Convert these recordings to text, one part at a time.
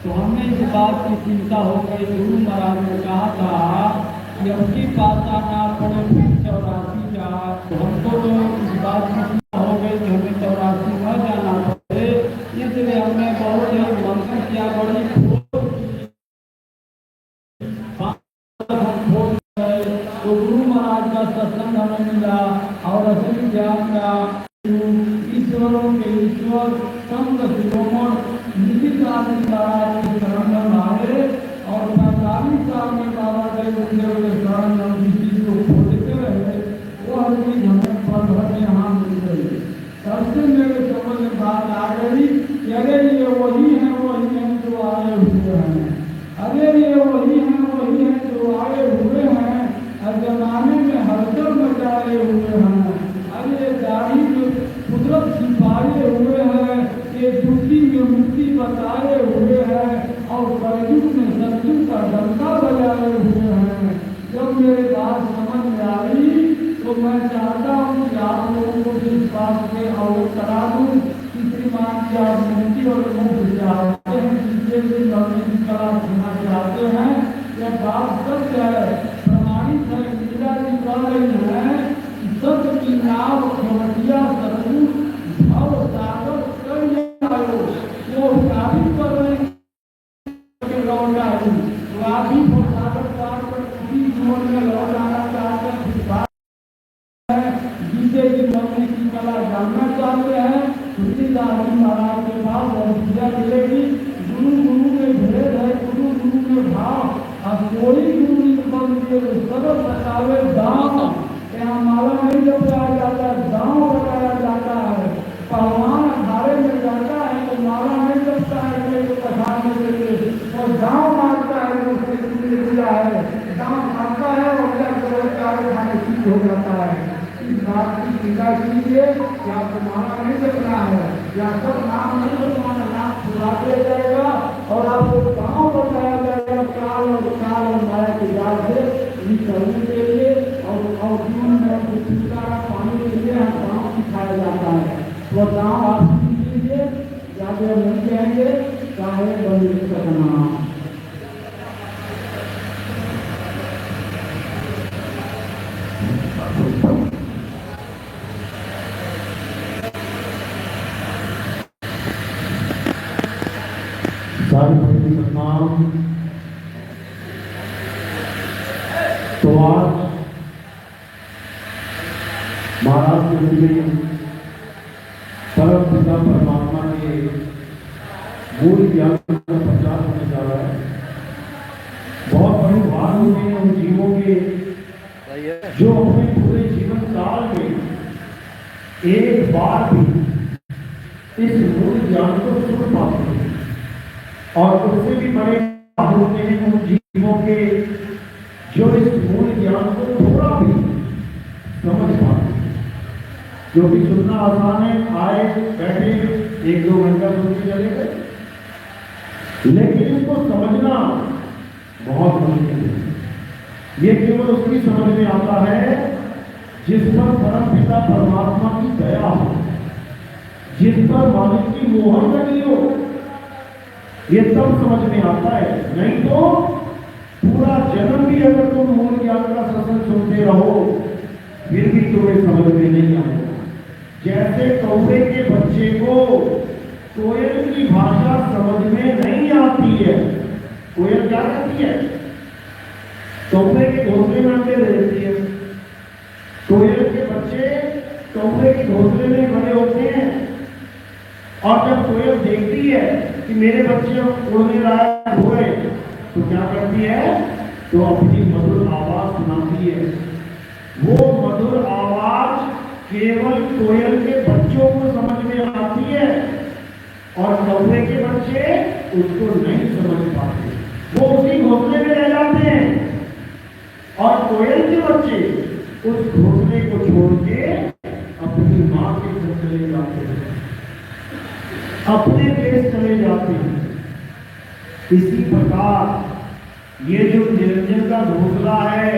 तो हमें इस बात की चिंता हो गई। गुरु महाराज ने कहा था कि अपनी पासा ना पड़े 84 जा, तो हमको तो इस बात की चिंता हो गई कि हमें 84 न जाना पड़े, इसलिए हमने बहुत ही मंथन किया, बड़ी तो गुरु महाराज का सत्संग हमें मिला और असली ज्ञान का ईश्वरों के ईश्वर संत शिरोमण निश्चित आदि महाराज के शरण में मारे और 45 साल में बाबा गए उनके शरण में किसी को खोजते रहे। वो हर चीज हमें पल भर में यहाँ मिल गई। सबसे मेरे समझ में बात आ गई कि अरे ये वही है जो आए हुए हैं, अरे ये वही है जो आए हुए हैं, हर जमाने में हलचल मचाए हुए हैं, अरे दाढ़ी में कुदरत छिपाए हुए हैं, ये दुखी में मुक्ति बताए हुए हैं और कलयुग में सत्युग का डंका बजाए हुए हैं। जब मेरे बात समझ में आई तो मैं चाहता हूँ कि आप लोगों को इस बात से अवगत करा दूँ कि श्रीमान की आप मुक्ति और मुक्त चाहते हैं, जिससे भी भक्ति की कला सुनना चाहते हैं, यह बात सत्य है, प्रमाणित है। मीरा जी कह रही है कि सत्य की नाव खवटिया सतु भव सागर कर आयो, वो साबित कर रहे हैं आदि को सागर पार कर किसी जीवन में लौट आना चाहते हैं, गीते की भक्ति की कला जानना चाहते हैं। तुलसीदास जी महाराज के पास और विद्या मिलेगी। गुरु में भेद है, गुरु में भाव, अब कोई गुरु पद के सरल बतावे दाम, यहाँ माला नहीं जपाया जाता, दाम बताया जाता है। पहलवान अखाड़े में जाता है तो माला नहीं जपता है तो पठाने के लिए, और गाँव मारता है तो उससे दिया है, गाँव मारता है और क्या खाने ठीक हो जाता है। इस बात की चिंता कीजिए कि आपको माला नहीं जपना है, या सब नाम नहीं जपना, नाम छुड़ा दिया जाएगा और आपको गाँव बताया जाएगा काल और माया के जाल से निकलने के लिए और जीवन में चिंता का पानी के लिए गाँव सिखाया जाता है। वो गाँव आप सीख लीजिए, ज्यादा नहीं कहेंगे, चाहे बंदी करना। तो आज महाराज के परम पिता परमात्मा के मूल ज्ञान का प्रचार होने जा रहा है। बहुत बड़ी बात होगी उन जीवों के जो अपने पूरे जीवन काल में एक बार भी इस मूल ज्ञान को सुन पाते हैं, और उससे भी बड़े होते हैं उन जीवों के जो इस मूल ज्ञान को थोड़ा भी समझ पाते हैं। जो भी सुनना आसान है, आए बैठे 1-2 घंटा सुन के चले गए, लेकिन इसको समझना बहुत मुश्किल है। ये केवल उसकी समझ में आता है जिस पर परम पिता परमात्मा की दया हो, जिस पर मालिक की मोहर लगी हो, ये तब समझ में आता है। नहीं तो पूरा जन्म भी अगर तुम मूल ज्ञान का सत्संग सुनते रहो फिर भी तुम्हें समझ में नहीं आएगा। जैसे कौवे के बच्चे को कोयल की भाषा समझ में नहीं आती है, कोयल क्या करती है, कौवे के घोंसले में अंडे देती है। कोयल के बच्चे कौवे के घोंसले में बड़े होते हैं, और जब कोयल देखती है कि मेरे बच्चे उड़ने लायक हुए तो क्या करती है, तो अपनी मधुर आवाज सुनाती है। वो मधुर आवाज केवल कोयल के बच्चों को समझ में आती है और कौवे के बच्चे उसको नहीं समझ पाते, वो उसी घोंसले में रह जाते हैं। और कोयल के बच्चे उस घोंसले को छोड़ के अपनी माँ के घर चले जाते हैं, अपने देश चले जाते हैं। इसी प्रकार ये जो निरंजन का घोंसला है,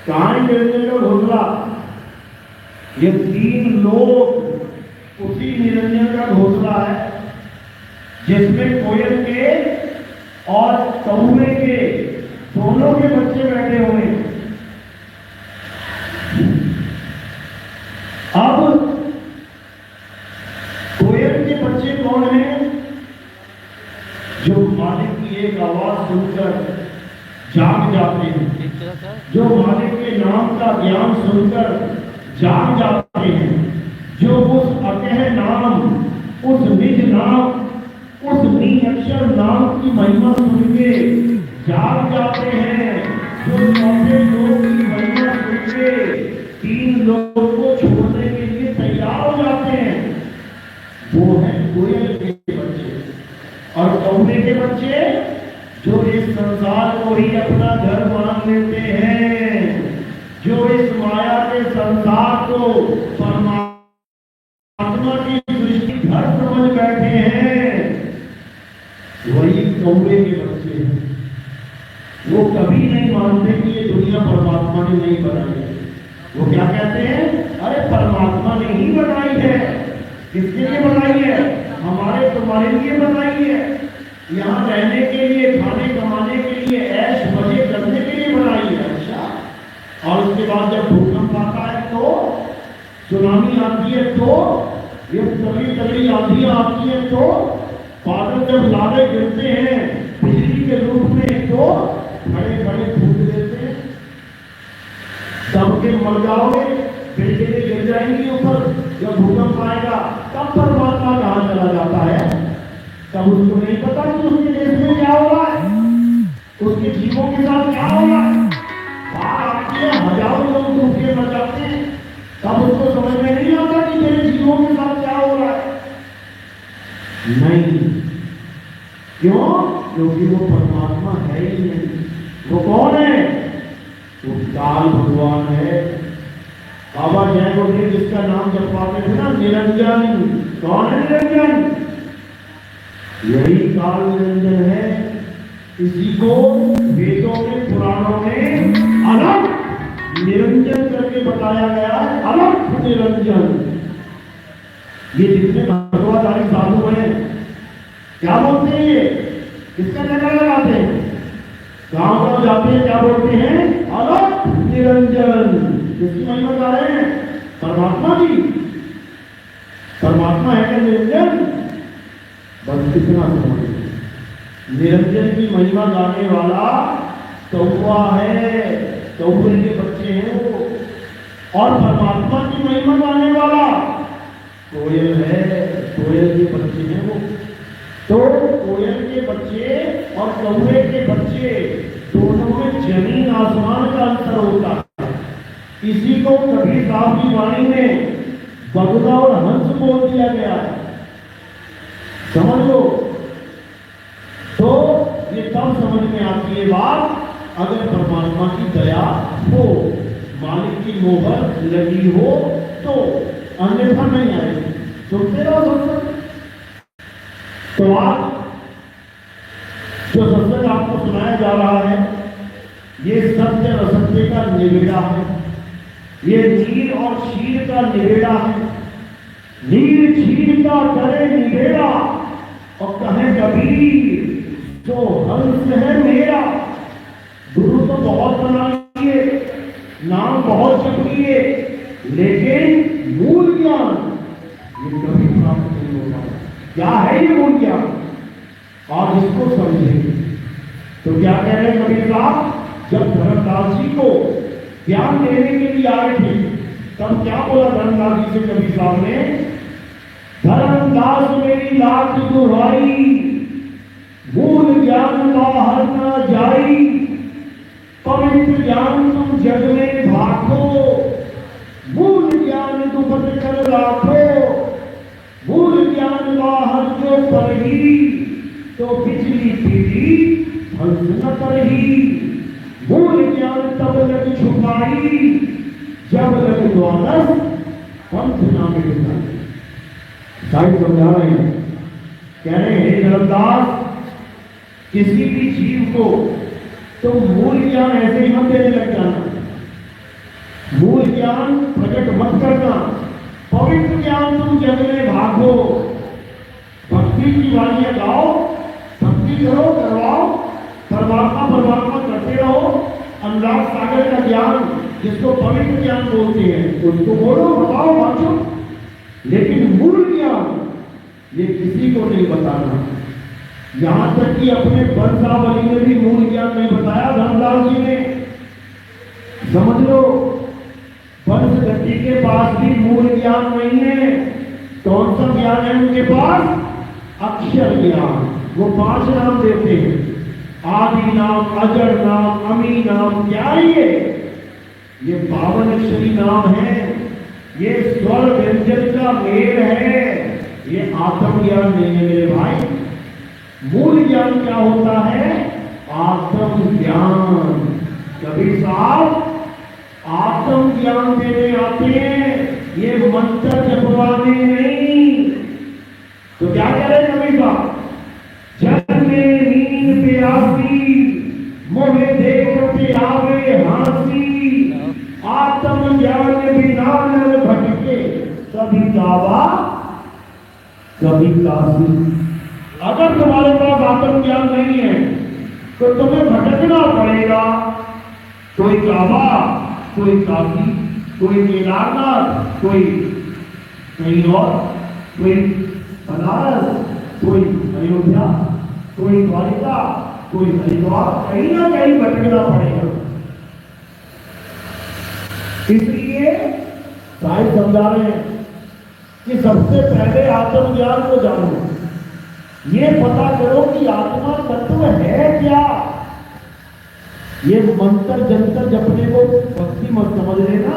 कहाँ है निरंजन का घोंसला? ये 3 लोग उसी निरंजन का घोंसला है। जिसमें कोयल के और कौवे के दोनों के बच्चे बैठे हुए हैं। अब कोयल के बच्चे कौन हैं? जो मालिक की एक आवाज सुनकर जाग जाते हैं, जो मालिक के नाम का ज्ञान सुनकर जाग जाते हैं, जो उस अकह नाम, उस निज नाम, उस निअक्षर नाम की महिमा सुन के जाग जाते हैं, जो चौथे लोग की महिमा सुन के तीन लोगों को छोड़ने के लिए तैयार हो जाते हैं, वो है कोयल के बच्चे। और कौवे के बच्चे जो इस संसार को ही अपना घर मान लेते हैं, जो इस माया के संसार को परमात्मा की दृष्टि घर समझ बैठे हैं, वही कौवे के बच्चे हैं। वो कभी नहीं मानते कि ये दुनिया परमात्मा ने नहीं बनाई है। वो क्या कहते हैं? अरे परमात्मा ने ही बनाई है। किसके लिए बनाई है? हमारे तुम्हारे लिए बनाई है। यहाँ रहने के लिए, खाने कमाने के लिए, ऐश मजे करने के लिए बनाई है। अच्छा, और उसके बाद जब भूकंप आता है तो, सुनामी आती है तो, ये तगड़ी तगड़ी आंधियां आती है तो, बादल जब लाले गिरते हैं बिजली के रूप में तो खड़े खड़े फूट देते हैं। सबके मर जाओगे, बिल्डिंगें गिर जाएंगी ऊपर, जब भूकंप आएगा तब परमात्मा कहाँ चला जाता है? तब उसको नहीं पता कि उसके देश में क्या हो रहा है, उसके जीवों के साथ क्या हो रहा है। बाढ़ आती है, हजारों लोग डूब के मर जाते हैं, तब उसको समझ में नहीं आता कि मेरे जीवों के साथ क्या हो रहा है। नहीं, क्यों? क्योंकि वो परमात्मा है ही नहीं। वो कौन है? वो काल भगवान है। बाबा जय गुरुदेव जिसका नाम जब पाते थे ना, निरंजन। कौन है निरंजन? यही काल निरंजन है। इसी को वेदों में, पुराणों में अलग निरंजन करके बताया गया है। अलग निरंजन। ये जितने भगवतधारी साधु हैं क्या बोलते हैं? ये किसका जगह लगाते हैं? गांव गांव जाते हैं, क्या बोलते हैं? अलग निरंजन। किसकी महिमा गा रहे हैं? परमात्मा की। परमात्मा है क्या निरंजन? बस कितना समझ। निरंजन की महिमा गाने वाला कौवा है, कौवे के बच्चे हैं वो। और परमात्मा की महिमा गाने वाला कोयल है, कोयल के बच्चे हैं वो। तो कोयल के बच्चे और कौवे के बच्चे दोनों में जमीन आसमान का अंतर होता है। इसी को कबीर साहब की वाणी में बगुला और हंस बोल दिया गया है। समझ लो। तो ये तब समझ में आती है बात अगर परमात्मा की दया हो, मालिक की मोहर लगी हो तो, अन्यथा नहीं आएगी। सुनते रहो सत्संग। तो आज जो सत्संग आपको सुनाया जा रहा है ये सत्य असत्य का निवेड़ा है। ये नीर और शीर का निवेड़ा है। नीर शीर का करे निवेड़ा और कहे कबीर जो हंस है मेरा। गुरु तो बहुत बना लिए, नाम बहुत जप लिए, लेकिन मूल ज्ञान ये कभी प्राप्त नहीं होगा। क्या है ये मूल ज्ञान? और इसको समझेंगे तो क्या कह रहे हैं कबीर साहब? जब धर्मदास जी को ज्ञान देने के लिए आए थे तब क्या बोला धर्मदास जी से कबीर साहब ने? धर्मदास मेरी लाख दुहाई, मूल ज्ञान बाहर न जाई, पवित्र ज्ञान तुम जग में भाखो, मूल ज्ञान दुपट कर राखो, मूल ज्ञान बाहर जो परही, तो बिजली पीड़ी हंस न करही, मूल ज्ञान तब लग छुपाई, जब लग द्वादश पंथ ना मिलता। साहिब समझा रहे हैं, कह रहे हैं धर्मदास किसी भी जीव को तो मूल ज्ञान ऐसे ही मत देने लग जाना, मूल ज्ञान प्रकट मत करना, पवित्र ज्ञान तुम जग में भागो, भक्ति भक्ति की वालियां गाओ, भक्ति करो, करवाओ, परमात्मा परमात्मा करते रहो। अनुराग सागर का ज्ञान, जिसको पवित्र ज्ञान बोलते हैं, उसको बोलो, बताओ, बांटो, लेकिन मूल ज्ञान ये किसी को नहीं बताना। यहां तक कि अपने वंशावली में भी मूल ज्ञान नहीं बताया धर्मदास जी ने। समझ लो, वंश गति के पास भी मूल ज्ञान नहीं है। कौन सा ज्ञान है उनके पास? अक्षर ज्ञान। वो 5 नाम देते हैं, आदि नाम, अजर नाम, अमी नाम। क्या है ये 52 अक्षरी नाम है। ये स्वर व्यंजन का मेल है। ये आत्म ज्ञान नहीं है मेरे भाई। मूल ज्ञान क्या होता है? आत्म ज्ञान। कबीर साहब आत्म ज्ञान देने आते हैं, ये मंत्र जपवाने नहीं। तो क्या करें कबीर साहब? जग में नींद प्यासी, मोहे देखते आवे हंसी, आत्म ज्ञान बिना नर भटके, कभी काबा कभी काशी। अगर तुम्हारे पास आत्म ज्ञान नहीं है तो तुम्हें भटकना पड़ेगा। कोई काबा, कोई काशी, कोई केदारनाथ, कोई कहीं और, कोई बनारस, कोई अयोध्या, कोई द्वारिका, कोई हरिद्वार, कहीं ना कहीं भटकना पड़ेगा। इसलिए साहिब समझा रहे हैं कि सबसे पहले आत्मज्ञान को जानो। ये पता करो कि आत्मा तत्व है क्या। ये मंत्र जंतर जपने को भक्ति मत समझ लेना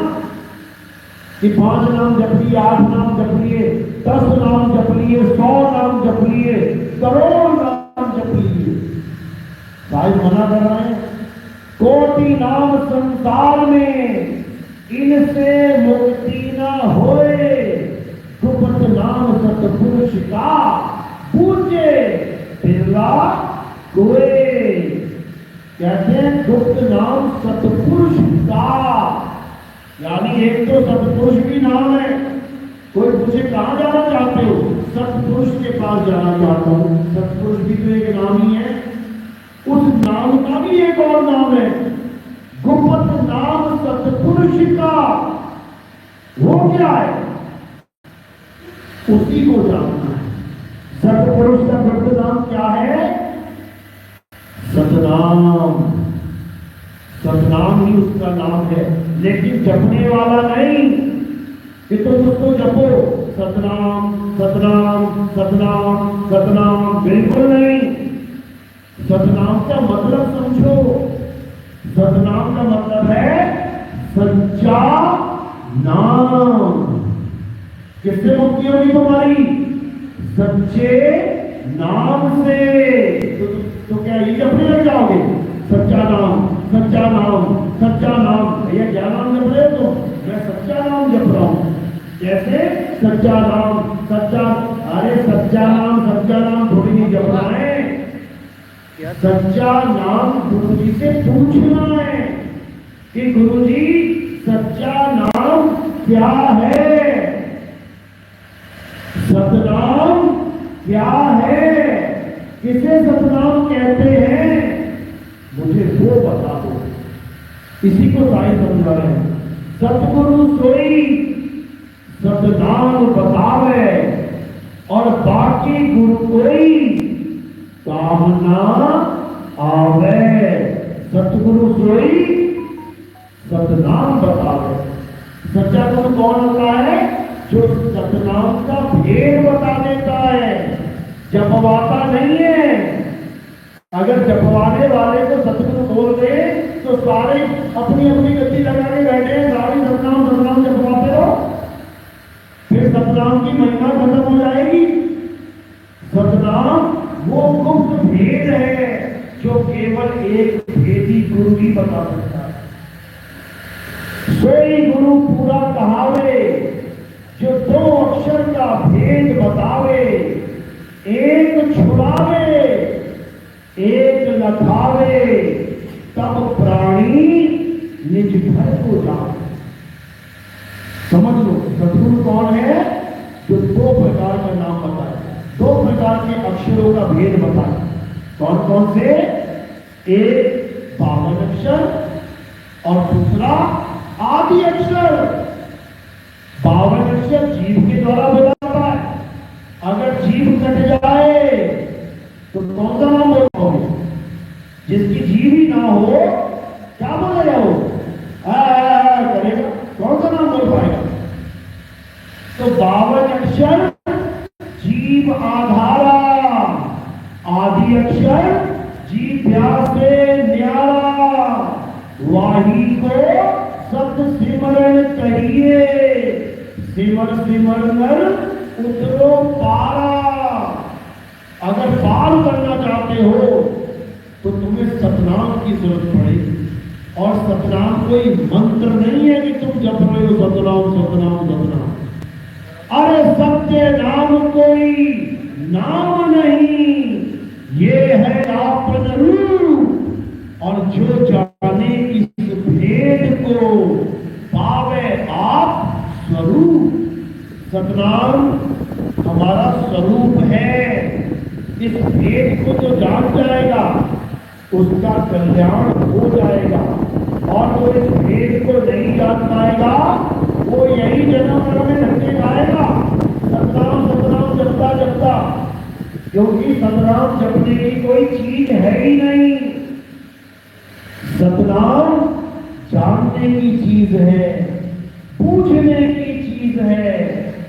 कि 5 नाम जप लिए, 8 नाम जप लिए, 10 नाम जप लिए, 100 नाम जप लिए, करोड़ नाम जप लिए। भाई मना कर रहे हैं, कोटि नाम संसार में इनसे मुक्ति ना होए, गुप्त नाम सतपुरुष का पूजे बिरला कोए। कहते हैं गुप्त नाम सतपुरुष का, यानी एक तो सतपुरुष भी नाम है। कोई पूछे कहां जाना चाहते हो? सतपुरुष के पास जाना चाहता हूं। सतपुरुष भी तो एक नाम ही है। उस नाम का भी एक और नाम है, गुप्त नाम सतपुरुष का। वो क्या है? उसी को जानना है। सतपुरुष का गुप्त नाम क्या है? सतनाम। सतनाम ही उसका नाम है, लेकिन जपने वाला नहीं कि तुम उसको जपो सतनाम सतनाम सतनाम सतनाम, बिल्कुल नहीं। सतनाम का मतलब समझो। सतनाम का मतलब है सच्चा नाम। किससे मुक्ति होगी तुम्हारी? सच्चे नाम से। तो क्या ये जपने लग जाओगे? सच्चा नाम, सच्चा नाम, सच्चा नाम। भैया क्या नाम जप रहे हो तुम? मैं सच्चा नाम जप रहा हूं। कैसे सच्चा नाम? सच्चा, अरे सच्चा नाम थोड़ी नहीं जपना है। सच्चा नाम गुरु जी से पूछना है कि गुरु जी सच्चा नाम क्या है? सतनाम क्या है? किसे सतनाम कहते हैं? मुझे वो बता दो। इसी को साईं समझा रहे हैं। सतगुरु सोई सतनाम बतावे, और बाकी गुरु कोई कामना आवे। सतगुरु सोई सतनाम बतावे। सच्चा गुरु कौन होता है? जो सतनाम का भेद बता देता है, जपवाता नहीं है। अगर जपवाने वाले को सतगुरु बोल दे तो सारे अपनी अपनी गति लगा के बैठे, सारी सतनाम सतनाम जपवाते रहो, फिर सतनाम की महिमा खत्म हो जाएगी। सतनाम वो गुप्त भेद है जो केवल एक भेदी गुरु ही बता सकता है। सोई गुरु पूरा कहावे, जो 2 अक्षर का भेद बतावे। एक छुड़ावे, एक लखावे, तब प्राणी निज घर को जावे। समझ लो, सतगुरु कौन है? जो 2 प्रकार का नाम बताए, 2 प्रकार के भेद बताया। कौन कौन से? एक 52 अक्षर और दूसरा आदि अक्षर। 52 अक्षर जीव के द्वारा बोला जाता है। अगर जीव कट जाए तो कौन सा नाम बोलोगे? जिसकी जीव ही ना हो क्या बोलेगा वो? करेगा, कौन सा नाम बोल पाएगा? तो 52 अक्षर जीव आधारा, आदि अक्षर जीव व्यास से न्यारा, वाही को सत सिमरण कहिए, सिमर सिमर नर उतरो पारा। अगर पार करना चाहते हो तो तुम्हें सतनाम की जरूरत पड़ेगी। और सतनाम कोई मंत्र नहीं है कि तुम जप रहे हो सतनाम सतनाम सतनाम। अरे सत्य नाम कोई नाम नहीं, ये है आपन रूप। और जो जाने इस भेद को पावे आप स्वरूप। सतनाम हमारा स्वरूप है। इस भेद को जो जान जाएगा उसका कल्याण हो जाएगा। और जो इस भेद को नहीं जान पाएगा वो यही जन्म में धक्के खाएगा, सतनाम सतनाम जपता जपता। क्योंकि सतनाम जपने की कोई चीज है ही नहीं। सतनाम जानने की चीज है, पूछने की चीज है,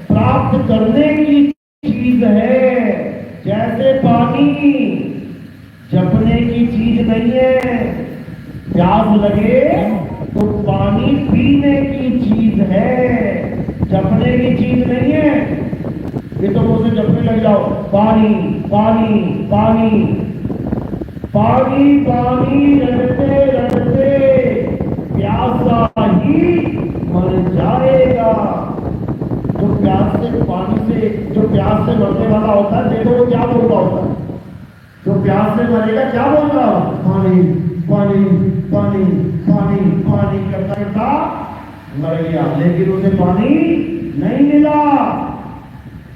प्राप्त करने की चीज है। जैसे पानी जपने की चीज नहीं है। प्यास लगे तो पानी पीने की चीज है, जपने की चीज नहीं है। ये तो मुझसे जपने लग जाओ, पानी पानी पानी पानी पानी, रटते रटते प्यासा ही मर जाएगा। जो प्यास से पानी से, जो प्यास से मरने वाला होता है, देखो वो क्या बोल रहा होता है? जो प्यास से मरेगा क्या बोल रहा हो? पानी पानी पानी पानी पानी करता करता मर गया, लेकिन उसे पानी नहीं मिला।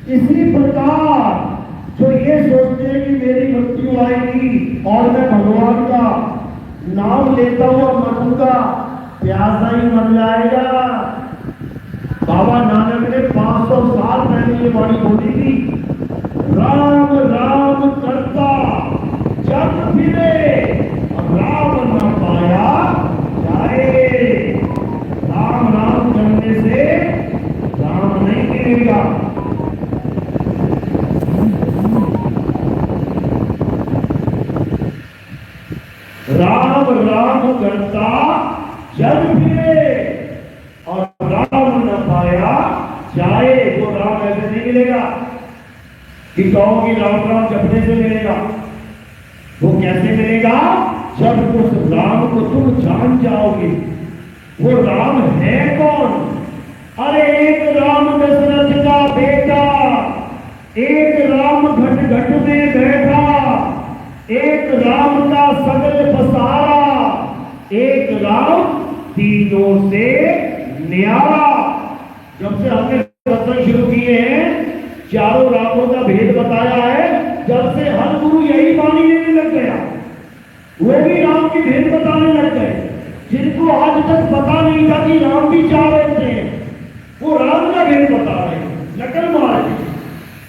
इसी प्रकार जो ये सोचते हैं कि मेरी मृत्यु आएगी और मैं भगवान का नाम लेता हुआ मरूंगा, प्यासा ही मर जाएगा। बाबा नानक ने 500 साल पहले ये वाणी बोली थी, राम राम करता जग फिरे, राम न पाया जाए। राम राम करने से राम नहीं मिलेगा। राम राम करता जग फिरे और राम न पाया जाए। वो राम ऐसे नहीं मिलेगा कि कहो कि राम राम जपने से मिलेगा। वो कैसे मिलेगा? जब उस राम को तुम जान जाओगे। वो राम है कौन? अरे एक राम दशरथ का बेटा, एक राम घट घट में बैठा, एक राम का सगल पसारा, एक राम तीनों से न्यारा। जब से हमने सत्संग शुरू किए हैं, चारों रामों का भेद बताया है। जब से हर गुरु यही वाणी लेने लग गया, वो भी राम के भेद बताने लग गए। जिनको आज तक पता नहीं था कि राम भी चार होते हैं, वो राम का भेद बता रहे हैं, नकल मार रहे हैं।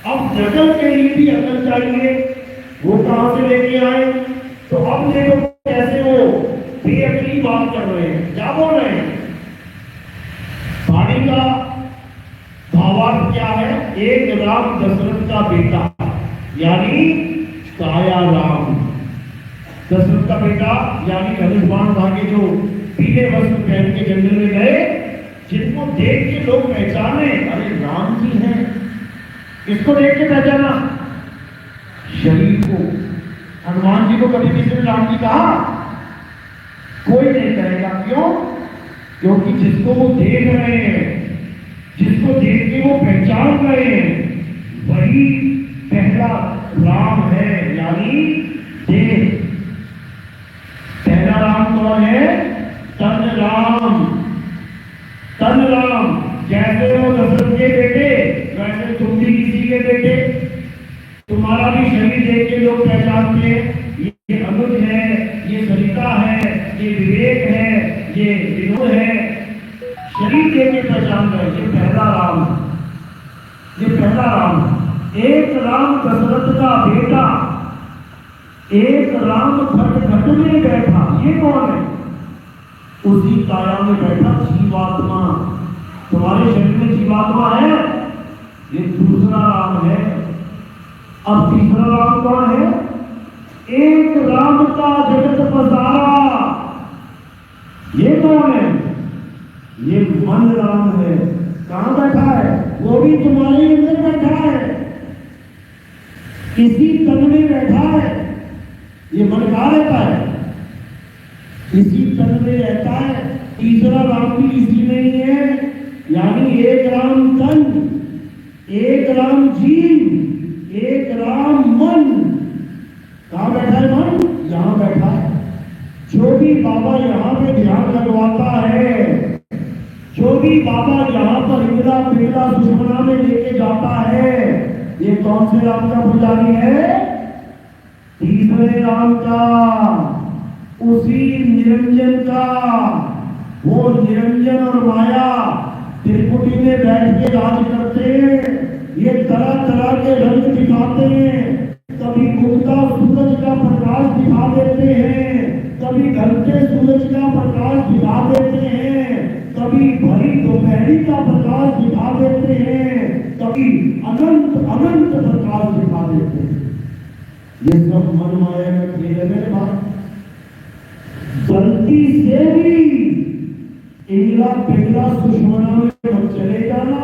अब नकल के लिए भी अकल चाहिए। वो कहां से लेके आए? तो अब देखो कैसे वो बेअकली बात कर रहे हैं। क्या बोल रहे हैं? वाणी का भावार्थ क्या है? एक राम दशरथ का बेटा, यानी काया राम। दशरथ का बेटा यानी धनुष्बाण धागे जो पीले वस्त्र पहन के जंगल में गए, जिनको देख के लोग पहचाने, अरे राम जी हैं। किसको देख के पहचाना? शरीर को। हनुमान जी को कभी किसी ने राम जी कहा? कोई नहीं कहेगा। क्यों? क्योंकि जिसको वो देख रहे हैं, जिसको देख के वो पहचान रहे हैं, वही पहला राम है, यानी देह। पहला राम कौन है? तन राम। तन राम। जैसे वो दशरथ के बेटे, वैसे तुम भी किसी के बेटे। तुम तुम्हारा भी शरीर देख के लोग पहचानते हैं, ये अनुज है, ये सरिता है, ये विवेक है, ये विनोद है। शरीर देख के पहचान रहे, ये पहला राम, ये पहला राम। एक राम दशरथ का बेटा, एक राम खटखट में बैठा, ये कौन है? उसी काया में बैठा जीवात्मा। तुम्हारे शरीर में जीवात्मा है, ये दूसरा राम है। अब तीसरा राम कौन है? एक राम का जगत पसारा, ये कौन है? ये मन राम है। कहां बैठा है? वो भी तुम्हारे अंदर बैठा है, इसी तन में बैठा है। ये मन कहां रहता है? इसी तन में रहता है। तीसरा राम भी इसी में ही है, यानी एक राम तन, एक राम जीव, एक राम मन। कहां बैठा है मन? यहां बैठा है। जो भी बाबा यहां पे ध्यान लगवाता है, जो भी बाबा यहां पर इंदिरा पिंगला सुषमना में लेके जाता है, ये कौन से राम का पुजारी है? तीसरे राम का, उसी निरंजन का। वो निरंजन और माया त्रिपुटी में बैठ के राज करते हैं। ये तरह तरह के रंग दिखाते हैं, कभी उगता सूरज का प्रकाश दिखा देते हैं, कभी ढलते सूरज का प्रकाश दिखा देते हैं, कभी भरी दोपहरी का प्रकाश दिखा देते हैं, कभी अनंत अनंत प्रकाश दिखा देते हैं। ये सब मन माया में खेल है मेरे भाई। गलती से भी इंदिरा पिंगला सुषमना में मत चले जाना,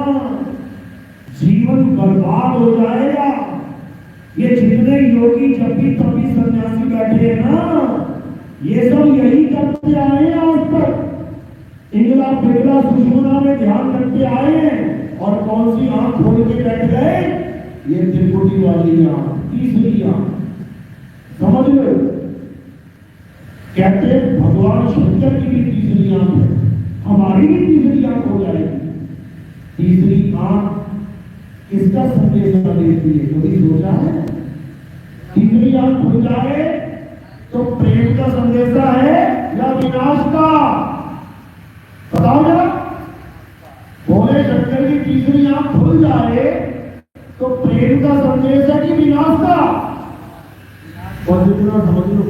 जीवन बर्बाद हो जाएगा। ये जितने योगी जपी तपी सन्यासी बैठे हैं ना, ये सब यही करते आए हैं आज तक। इंदिरा पिंगला सुषमना में ध्यान रखते आए हैं, और कौन सी आंख खोल के बैठ गए? ये त्रिपुटी वाली आंख, तीसरी आंख। समझ लो, कहते भगवान शंकर की भी तीसरी आंख है, हमारी भी तीसरी आंख हो जाएगी। तीसरी आंख किसका संदेश देती है? कभी सोचा है? तीसरी आंख खुल जाए तो प्रेम का संदेशा है या विनाश का? बताओ जरा। भोले शंकर की तीसरी आंख खुल जाए तो प्रेम का संदेश है कि विनाश का? और जितना समझ लो,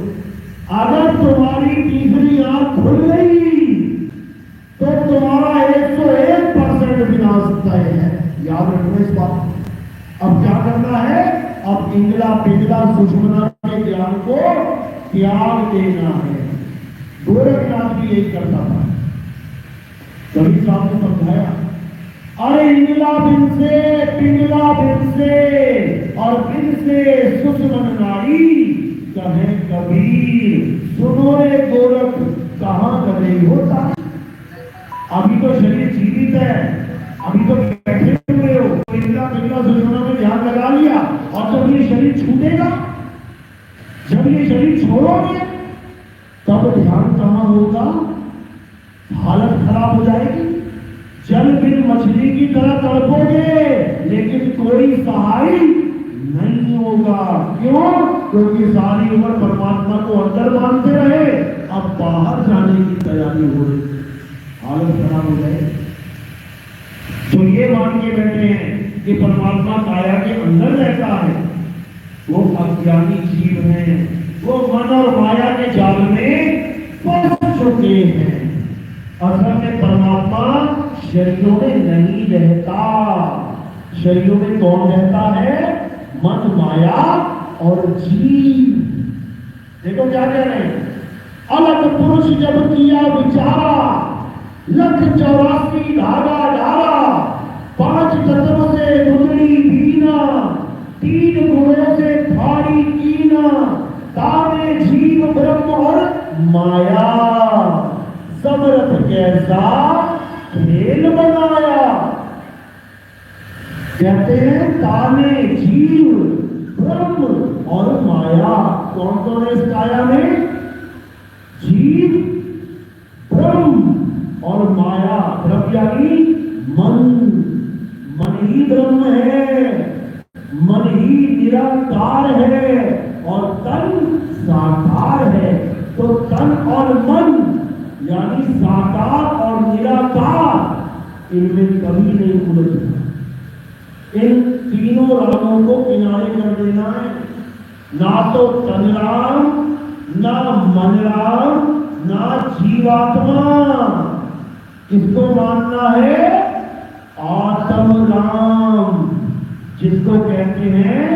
अगर तुम्हारी तीसरी आंख खुल गई तो तुम्हारा 101% विनाश तय है। याद रखना इस बात। अब क्या करना है? अब इंदिरा पिंगला सुषमना के ज्ञान को त्याग देना है। गोरखनाथ भी यही करता था। कभी साहब ने समझाया, अरे इंदिरा बिन से, पिंगला बिन से, और बिन से सुषमन नारी, कहे कबीर सुनो रे गोरख कहां करे होता। अभी तो शरीर जीवित है, अभी तो बैठे हुए हो, इंदिरा पिंगला सुषमना में ध्यान लगा लिया, और जब ये शरीर छूटेगा, जब ये शरीर छोड़ोगे, तब ध्यान कहां होगा? हालत खराब हो जाएगी। जल बिन मछली की तरह तड़पोगे, लेकिन कोई सहाय नहीं होगा। क्यों? क्योंकि सारी उम्र परमात्मा को अंदर मानते रहे, अब बाहर जाने की तैयारी हो रही, हालत खराब हो जाए। जो ये मान के बैठे हैं कि परमात्मा काया के अंदर रहता है, वो अज्ञानी जीव हैं, वो मन और माया के जाल में फंस चुके हैं। असल में परमात्मा शरीरों में नहीं रहता। शरीरों में कौन रहता है? मन, माया और जीव। देखो क्या कह रहे हैं, अलग पुरुष जब किया विचारा, 184 धागा डाला, 5 तत्व से गुजरी बीना, 3 गुणों से फाड़ी कीना, ताने जीव ब्रह्म और माया, समरथ कैसा खेल बनाया। कहते हैं ताने जीव ब्रह्म और माया। कौन कौन है इस काया में? जीव, ब्रह्म और माया। ब्रह्म यानी मन, मन ही ब्रह्म है, मन ही निरंतर निराकार है और तन साकार है। तो तन और मन यानी साकार और निराकार इनमें कभी नहीं उलझना। इन तीनों रामों को किनारे कर देना है। ना तो तन राम, ना मन राम, ना जीवात्मा। किसको मानना है? आत्म राम, जिसको कहते हैं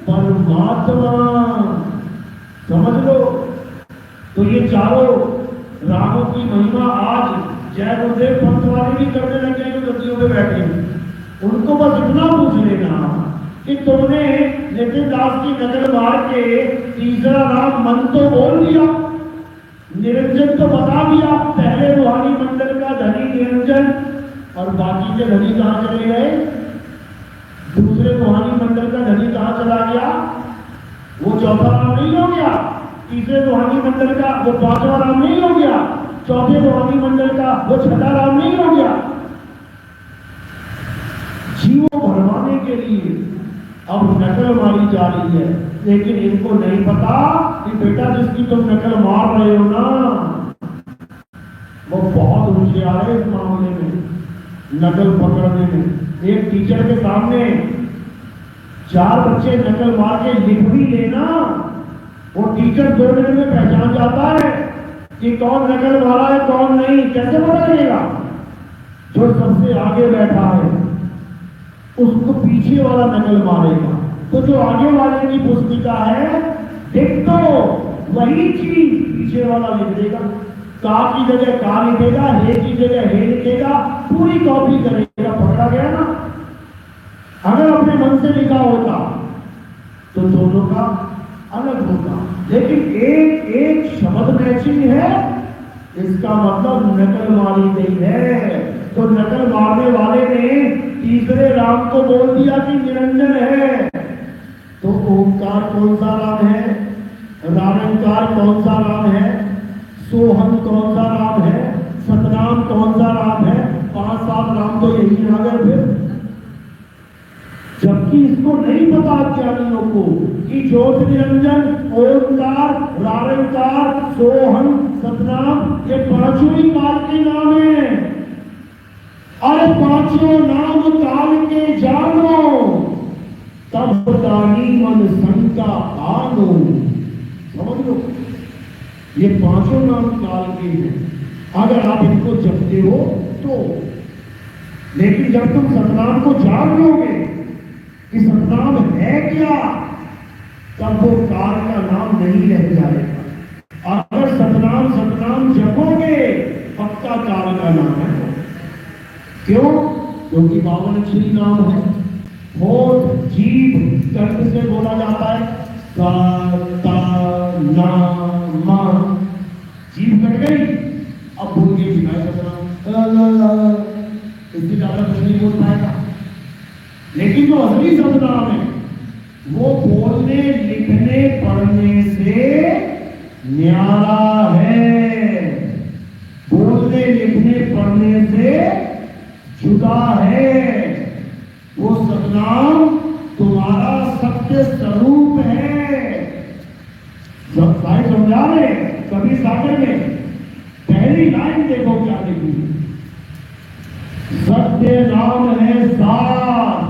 परमात्मा। समझ लो। तो ये चारों रामों की महिमा आज जय गुरुदेव पंथ वाले भी करने लग गए जो गद्दियों पे बैठे हैं। उनको बस इतना पूछ लेना कि तुमने नितिन दास की नकल मार के तीसरा नाम मन तो बोल दिया, निरंजन तो बता दिया, पहले रूहानी मंडल का धनी निरंजन, और बाकी के धनी कहां चले गए? दूसरे रूहानी मंडल का धनी कहां चला गया? वो चौथा नाम नहीं हो गया? तीसरे रूहानी मंडल का वो पांचवा नाम नहीं हो गया? चौथे रूहानी मंडल का वो छठा नाम नहीं हो गया? जीवों भरवाने के लिए अब नकल मारी जा रही है, लेकिन इनको नहीं पता कि बेटा जिसकी तुम नकल मार रहे हो ना, वो बहुत होशियार है इस मामले में, नकल पकड़ने में। एक टीचर के सामने 4 बच्चे नकल मार के लिख भी लेना, वो टीचर 2 मिनट में पहचान जाता है कि कौन नकल मारा है कौन नहीं। कैसे पता लगेगा? जो सबसे आगे बैठा है उसको पीछे वाला नकल मारेगा, तो जो आगे वाले की पुस्तिका है डिट्टो वही चीज पीछे वाला लिख देगा। का की जगह का लिखेगा, हे की जगह हे लिखेगा, पूरी कॉपी करेगा। पकड़ा गया ना? अगर अपने मन से लिखा होता तो दोनों का अलग होता, लेकिन एक एक शब्द मैचिंग है, इसका मतलब नकल मारी गई है। तो नकल मारने वाले ने तीसरे राम को बोल दिया कि निरंजन है। तो ओंकार कौन सा राम है? रामंकार कौन सा राम है? सोहम कौन सा राम है? सतनाम कौन सा राम है? 5-7 राम तो यही आ गए फिर। जबकि इसको नहीं पता ज्ञानियों को कि ज्योति निरंजन, ओंकार, रामंकार, सोहम, सतनाम ये पांचों ही काल के नाम है। अरे पांचों नाम काल के जानो, तब दानी मन शंका आनो। समझ लो, ये पांचों नाम काल के हैं, अगर आप इनको जपते हो तो। लेकिन जब तुम सतनाम को जान लोगे कि सतनाम है क्या, तब वो काल का नाम नहीं रह जाएगा। अगर सतनाम सतनाम जपोगे पक्का काल का नाम है। क्यों? क्योंकि 52 श्री नाम है। होठ, जीभ, कंठ से बोला जाता है का ता ना मा। जीभ कट गई, अब भूल गई सिखाई सतनाम, इससे ज्यादा कुछ नहीं बोल पाएगा। लेकिन जो असली सतनाम है वो बोलने लिखने पढ़ने से न्यारा है, बोलने लिखने पढ़ने से जुदा है। वो सतनाम तुम्हारा सत्य स्वरूप है। जब साहिब समझा रहे कभी सागर में पहली लाइन देखो क्या लिखी, सत्य नाम है सार,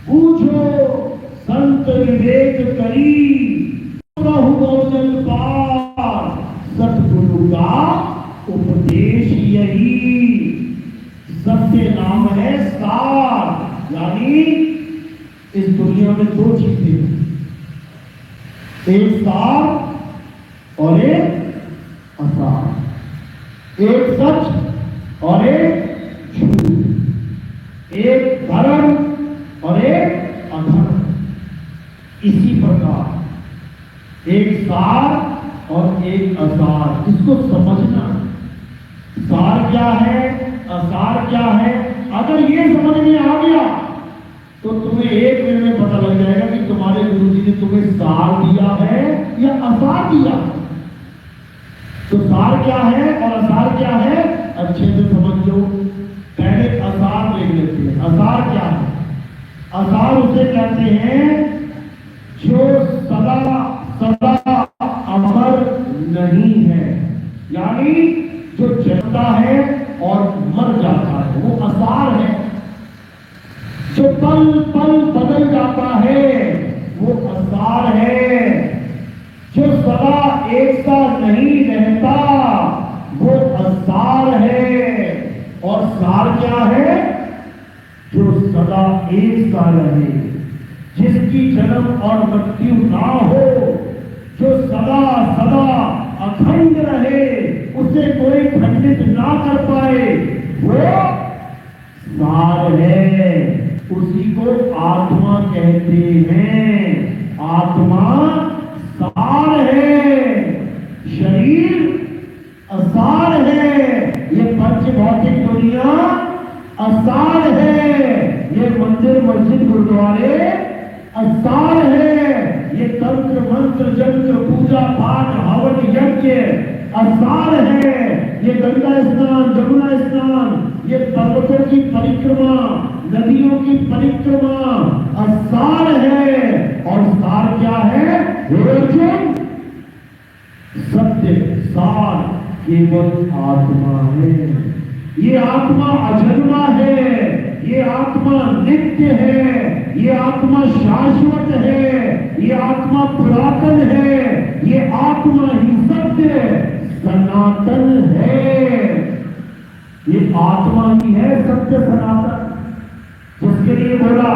पूछो संत विवेक करी, बहु बहुजन पार, सतगुरु का उपदेश यही। सत्य नाम है सार, यानी इस दुनिया में 2 चीजें हैं, एक सार और एक असार, एक सच और एक झूठ, एक धर्म और एक अधर्म। इसी प्रकार एक सार और एक असार, इसको समझना। सार क्या है, असार क्या है, अगर ये समझ में आ गया तो तुम्हें 1 मिनट में पता लग जाएगा कि तुम्हारे गुरुजी ने तुम्हें सार दिया है या असार दिया। तो सार क्या है और असार क्या है अच्छे से समझ लो। पहले असार देख लेते हैं। असार क्या है? असार उसे कहते हैं जो सदा सदा अमर नहीं है, यानी जो जलता है और मर जाता है वो असार है। जो पल पल बदल जाता है वो असार है। जो सदा एक सा नहीं रहता वो असार है। और सार क्या है? जो सदा एक सा रहे, जिसकी जन्म और मृत्यु ना हो, जो सदा सदा अखंड रहे, उसे कोई खंडित ना कर पाए, वो सार है। उसी को आत्मा कहते हैं। आत्मा सार है, शरीर असार है। ये पंच भौतिक दुनिया असार है। ये मंदिर मस्जिद गुरुद्वारे असार है। ये तंत्र मंत्र जंत्र पूजा पाठ हवन यज्ञ असार है। ये गंगा स्नान जमुना स्नान, ये पर्वतों की परिक्रमा, नदियों की परिक्रमा असार है। और सार क्या है? अर्जुन, सत्य सार केवल आत्मा है। ये आत्मा अजन्मा है, ये आत्मा नित्य है, ये आत्मा शाश्वत है, ये आत्मा पुरातन है, ये आत्मा ही सत्य सनातन है। ये आत्मा ही है सत्य सनातन, जिसके लिए बोला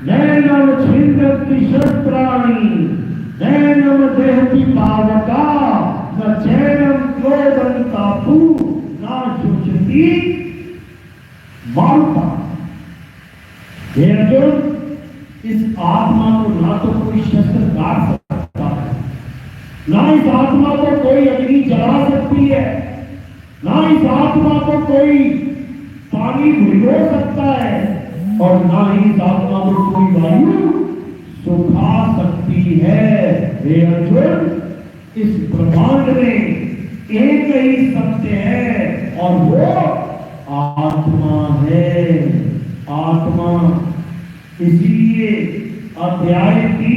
नैनम छिंदन्ति शस्त्राणि नैनम देहति पावका न चैनम क्रोधन्तापु न शुचति मारुता। हे अर्जुन, इस आत्मा को ना तो कोई शस्त्र काट सकता है, ना इस आत्मा को कोई अग्नि जला सकती है, ना इस आत्मा को कोई पानी भिगो सकता है, और ना ही इस आत्मा को कोई वायु सुखा सकती है। हे अर्जुन, इस ब्रह्मांड में एक ही सत्य है और वो आत्मा है। आत्मा। इसीलिए अध्याय 3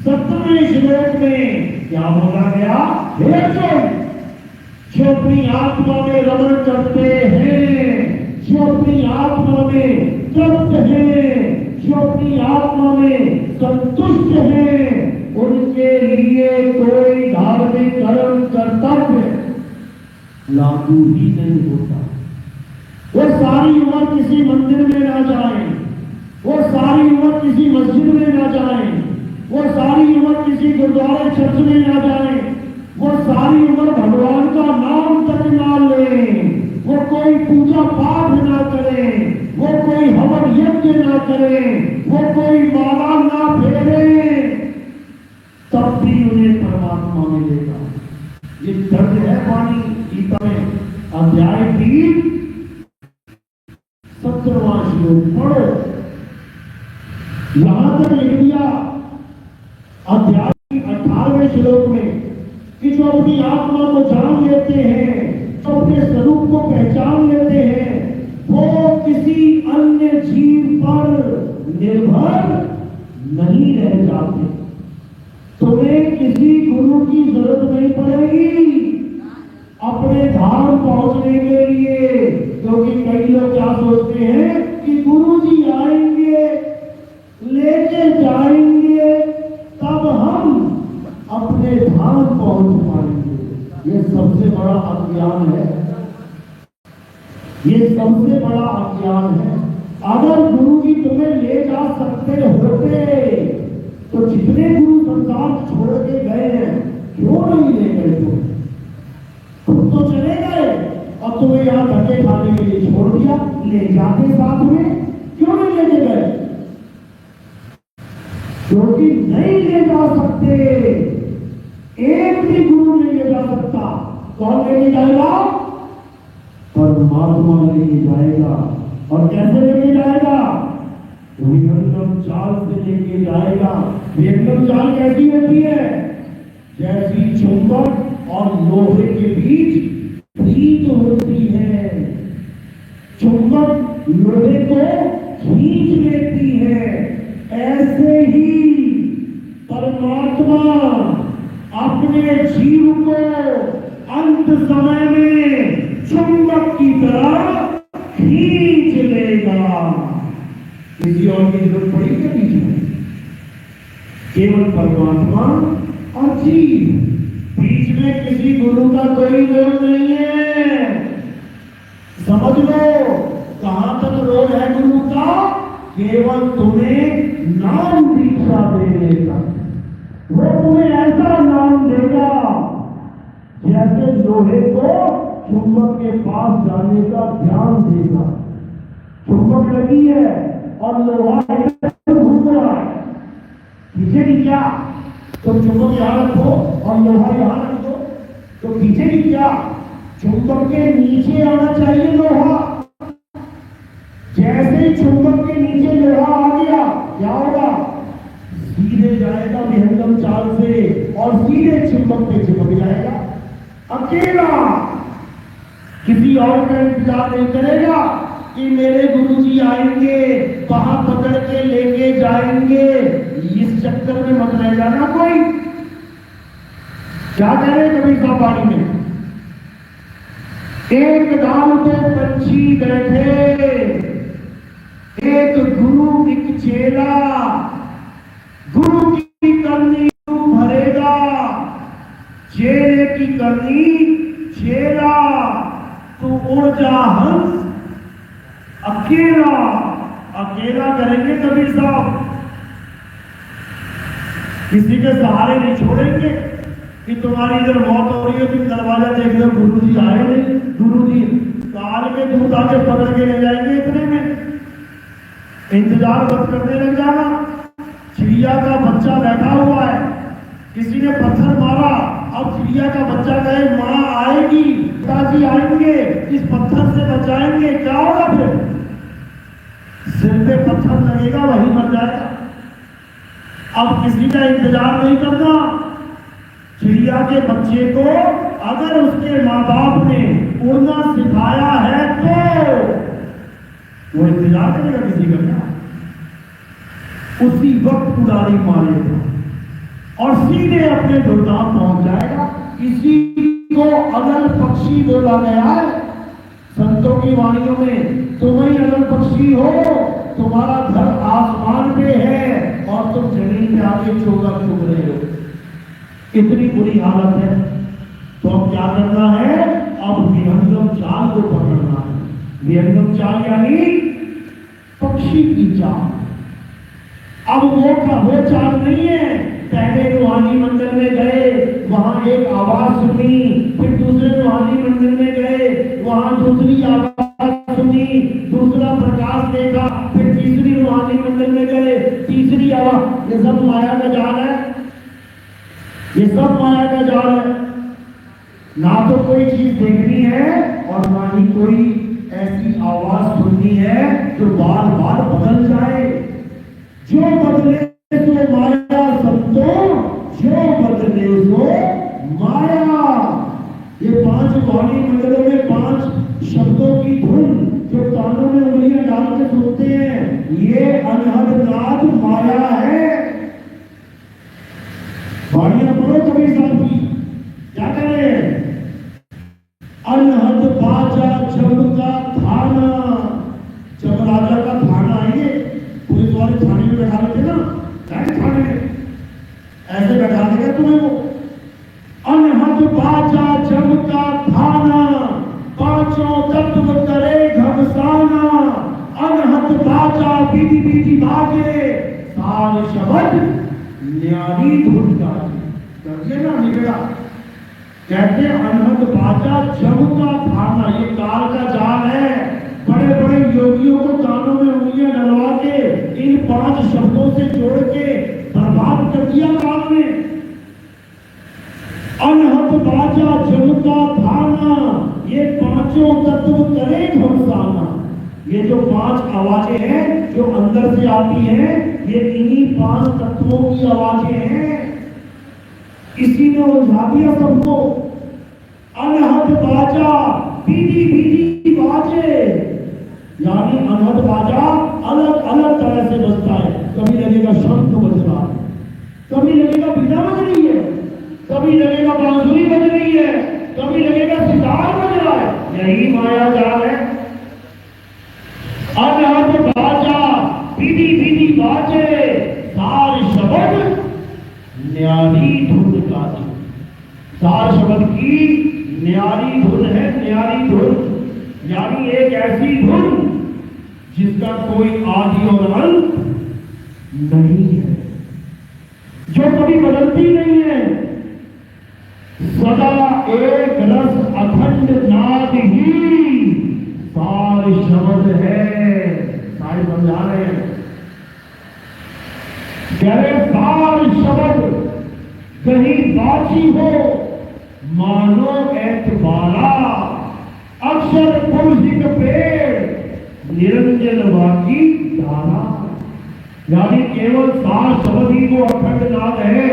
17वें श्लोक में क्या बोला गया? हे अर्जुन, जो अपनी आत्मा में रमण करते हैं, जो अपनी आत्मा में तृप्त हैं, जो अपनी आत्मा में संतुष्ट हैं, उनके लिए कोई धार्मिक कर्म कर्तव्य लागू ही नहीं होता। वो सारी उम्र किसी मंदिर में ना जाएं, वो सारी उम्र किसी मस्जिद में ना जाएं, वो सारी उम्र किसी गुरुद्वारे चर्च में ना जाएं, वो सारी उम्र भगवान का नाम तक ना लें, वो कोई पूजा पाठ ना करें, वो कोई हवन यज्ञ ना करें, वो कोई माला ना फेरे, तब भी उन्हें परमात्मा मिलेगा। ये दर्ज है वाणी गीता में। अध्याय 3 17वां श्लोक पढ़ो। यहां तक लिख दिया अध्याय 18वें श्लोक में कि जो अपनी आत्मा को जान लेते हैं, जो अपने स्वरूप को पहचान लेते हैं, वो किसी अन्य जीव पर निर्भर नहीं रह जाते। तुम्हें किसी गुरु की जरूरत नहीं पड़ेगी अपने धाम पहुंचने के लिए, क्योंकि कई लोग क्या सोचते हैं कि गुरु जी आएंगे, लेके जाएंगे, तब हम अपने धाम पहुंच पाएंगे। ये सबसे बड़ा अज्ञान है, ये सबसे बड़ा अज्ञान है। अगर गुरु जी तुम्हें ले जा सकते होते तो जितने गुरु संसार छोड़ के गए हैं, क्यों नहीं ले गए? तुम तो चले गए और तुम्हें यहां धक्के खाने के लिए छोड़ दिया। ले जाते साथ में, क्यों नहीं लेके गए? क्योंकि नहीं ले जा सकते। एक भी गुरु नहीं ले जा सकता। कौन लेके जाएगा? परमात्मा लेके जाएगा। और कैसे लेके जाएगा? विहंगम चाल से लेके जाएगा। विहंगम चाल कैसी होती है? जैसी चुंबक और लोहे के बीच प्रीत होती है। चुंबक लोहे को खींच लेती है, ऐसे ही की जरूरत पड़ी क्या बीच में? केवल परमात्मा और जीव, बीच में किसी गुरु का कोई रोल नहीं है। समझ लो कहां तक रोल है गुरु का? केवल तुम्हें नाम दीक्षा देने का। वो तुम्हें ऐसा नाम देगा जैसे लोहे को चुंबक के पास जाने का ध्यान देगा। चुंबक लगी है और लोहा घूम रहा है, खींचेगी क्या? तो चुंबक यहां रखो और लोहा यहां रख दो, तो खींचेगी क्या? चुंबक के नीचे आना चाहिए लोहा। जैसे चुंबक के नीचे लोहा आ गया, क्या होगा? सीधे जाएगा विहंगम चाल से और सीधे चुंबक पे चिपक जाएगा। अकेला, किसी और का इंतजार नहीं करेगा कि मेरे गुरुजी आएंगे वहां पकड़ के लेके जाएंगे। इस चक्कर में मत रह जाना। कोई क्या करे कभी पानी में? एक डाल पे पंछी बैठे, एक गुरु एक चेला। गुरु की करनी तू भरेगा, चेले की करनी चेला। तू उड़ जा हंस अकेला, अकेला करेंगे कबीर साहब। किसी के सहारे नहीं छोड़ेंगे कि तुम्हारी इधर मौत हो रही है, तुम दरवाजा देख लो, गुरुजी आए नहीं। गुरुजी काल के दूध आके पकड़ के ले जाएंगे, इतने में इंतजार बंद करने लग जाना। चिड़िया का बच्चा बैठा हुआ है, किसी ने पत्थर मारा, अब चिड़िया का बच्चा कहे माँ आएगी, पिताजी आएंगे, इस पत्थर से बचाएंगे। क्या होगा फिर? सिर पे पत्थर लगेगा, वही मर जाएगा। अब किसी का इंतजार नहीं करना। चिड़िया के बच्चे को अगर उसके माँ बाप ने उड़ना सिखाया है तो वो इंतजार करेगा किसी का क्या? उसी वक्त उड़ारी मारेगा और सीधे अपने दुर्दाम पहुंच जाएगा। इसी को अगल पक्षी बोला गया है संतों की वाणियों में। तुम ही अगल पक्षी हो, तुम्हारा घर आसमान पे है और तुम जमीन पे आके चोगा चुग रहे हो। इतनी बुरी हालत है। तो अब क्या करना है? अब विहंगम चाल को पकड़ना है। विहंगम चाल यानी पक्षी की चाल। अब वो चाल नहीं है। पहले रूहानी मंदिर में गए, वहां एक आवाज सुनी, फिर दूसरे रूहानी मंदिर में गए, वहां दूसरी आवाज सुनी, दूसरा प्रकाश देखा, फिर तीसरी रूहानी मंदिर में गए, तीसरी आवाज। ये सब माया का जाल है। ये सब माया का जाल है। ना तो कोई चीज देखनी है और ना ही कोई ऐसी आवाज सुननी है जो बार बार बदल जाए। जो बदले सो माया संतो, जो बदले सो माया। ये 5 वाणी मंडलों में 5 शब्दों की धुन जो कानों में उंगलियां डाल के सुनते हैं, ये अनहद नाद माया है। वाणियां पढ़ो कबीर साहब की, क्या कह रहे हैं? अनहद बाजा जब का थाना। जब राजा का थाना आएंगे, पुलिस वाले थाने में बैठा लेते ना, थाने में ऐसे बैठा देगा तुम्हें वो। अनहद बाजा जब का थाना, 5 तत्व करे घमसाना। अनहद बाजा बीती बीती बाजे, सार शब्द न्यारी धुन का। करके ना निकला कहते अनहद बाजा जब का थाना। ये काल का जाल है। बड़े बड़े योगियों को कानों में उंगलियां डलवा के इन 5 शब्दों से जोड़ के बर्बाद कर दिया काल ने। अनहद बाजा जब का थाना, ये 5 तत्व करे घमसाना। ये जो 5 आवाजें हैं जो अंदर से आती हैं, ये इन्हीं 5 तत्वों की आवाजें हैं। इसी ने उलझा दिया सबको। अनहद बाजा बीदी बीदी बाजे, यानी अनहद बाजा अलग अलग तरह से बजता है। कभी लगेगा शंख बज रहा है, कभी लगेगा बीना बज रही है, कभी लगेगा बांसुरी बज रही है, कभी लगेगा सितार बज रहा है। यही माया जाल है। अनहद बाजा बीदी बीदी न्यारी धुन गाती। सार शब्द की न्यारी धुन है, न्यारी धुन यानी एक ऐसी धुन जिसका कोई आदि और अंत नहीं है, जो कभी बदलती नहीं है, सदा एक रस अखंड नाद ही सार शब्द है। सारे समझा रहे हैं, कह रहे सार शब्द कहीं बाची हो मानो एतबारा, अक्षर पुरुषिक पेड़ निरंजन वाकी धारा। यानी केवल सार शब्द ही वो अखंड नाद है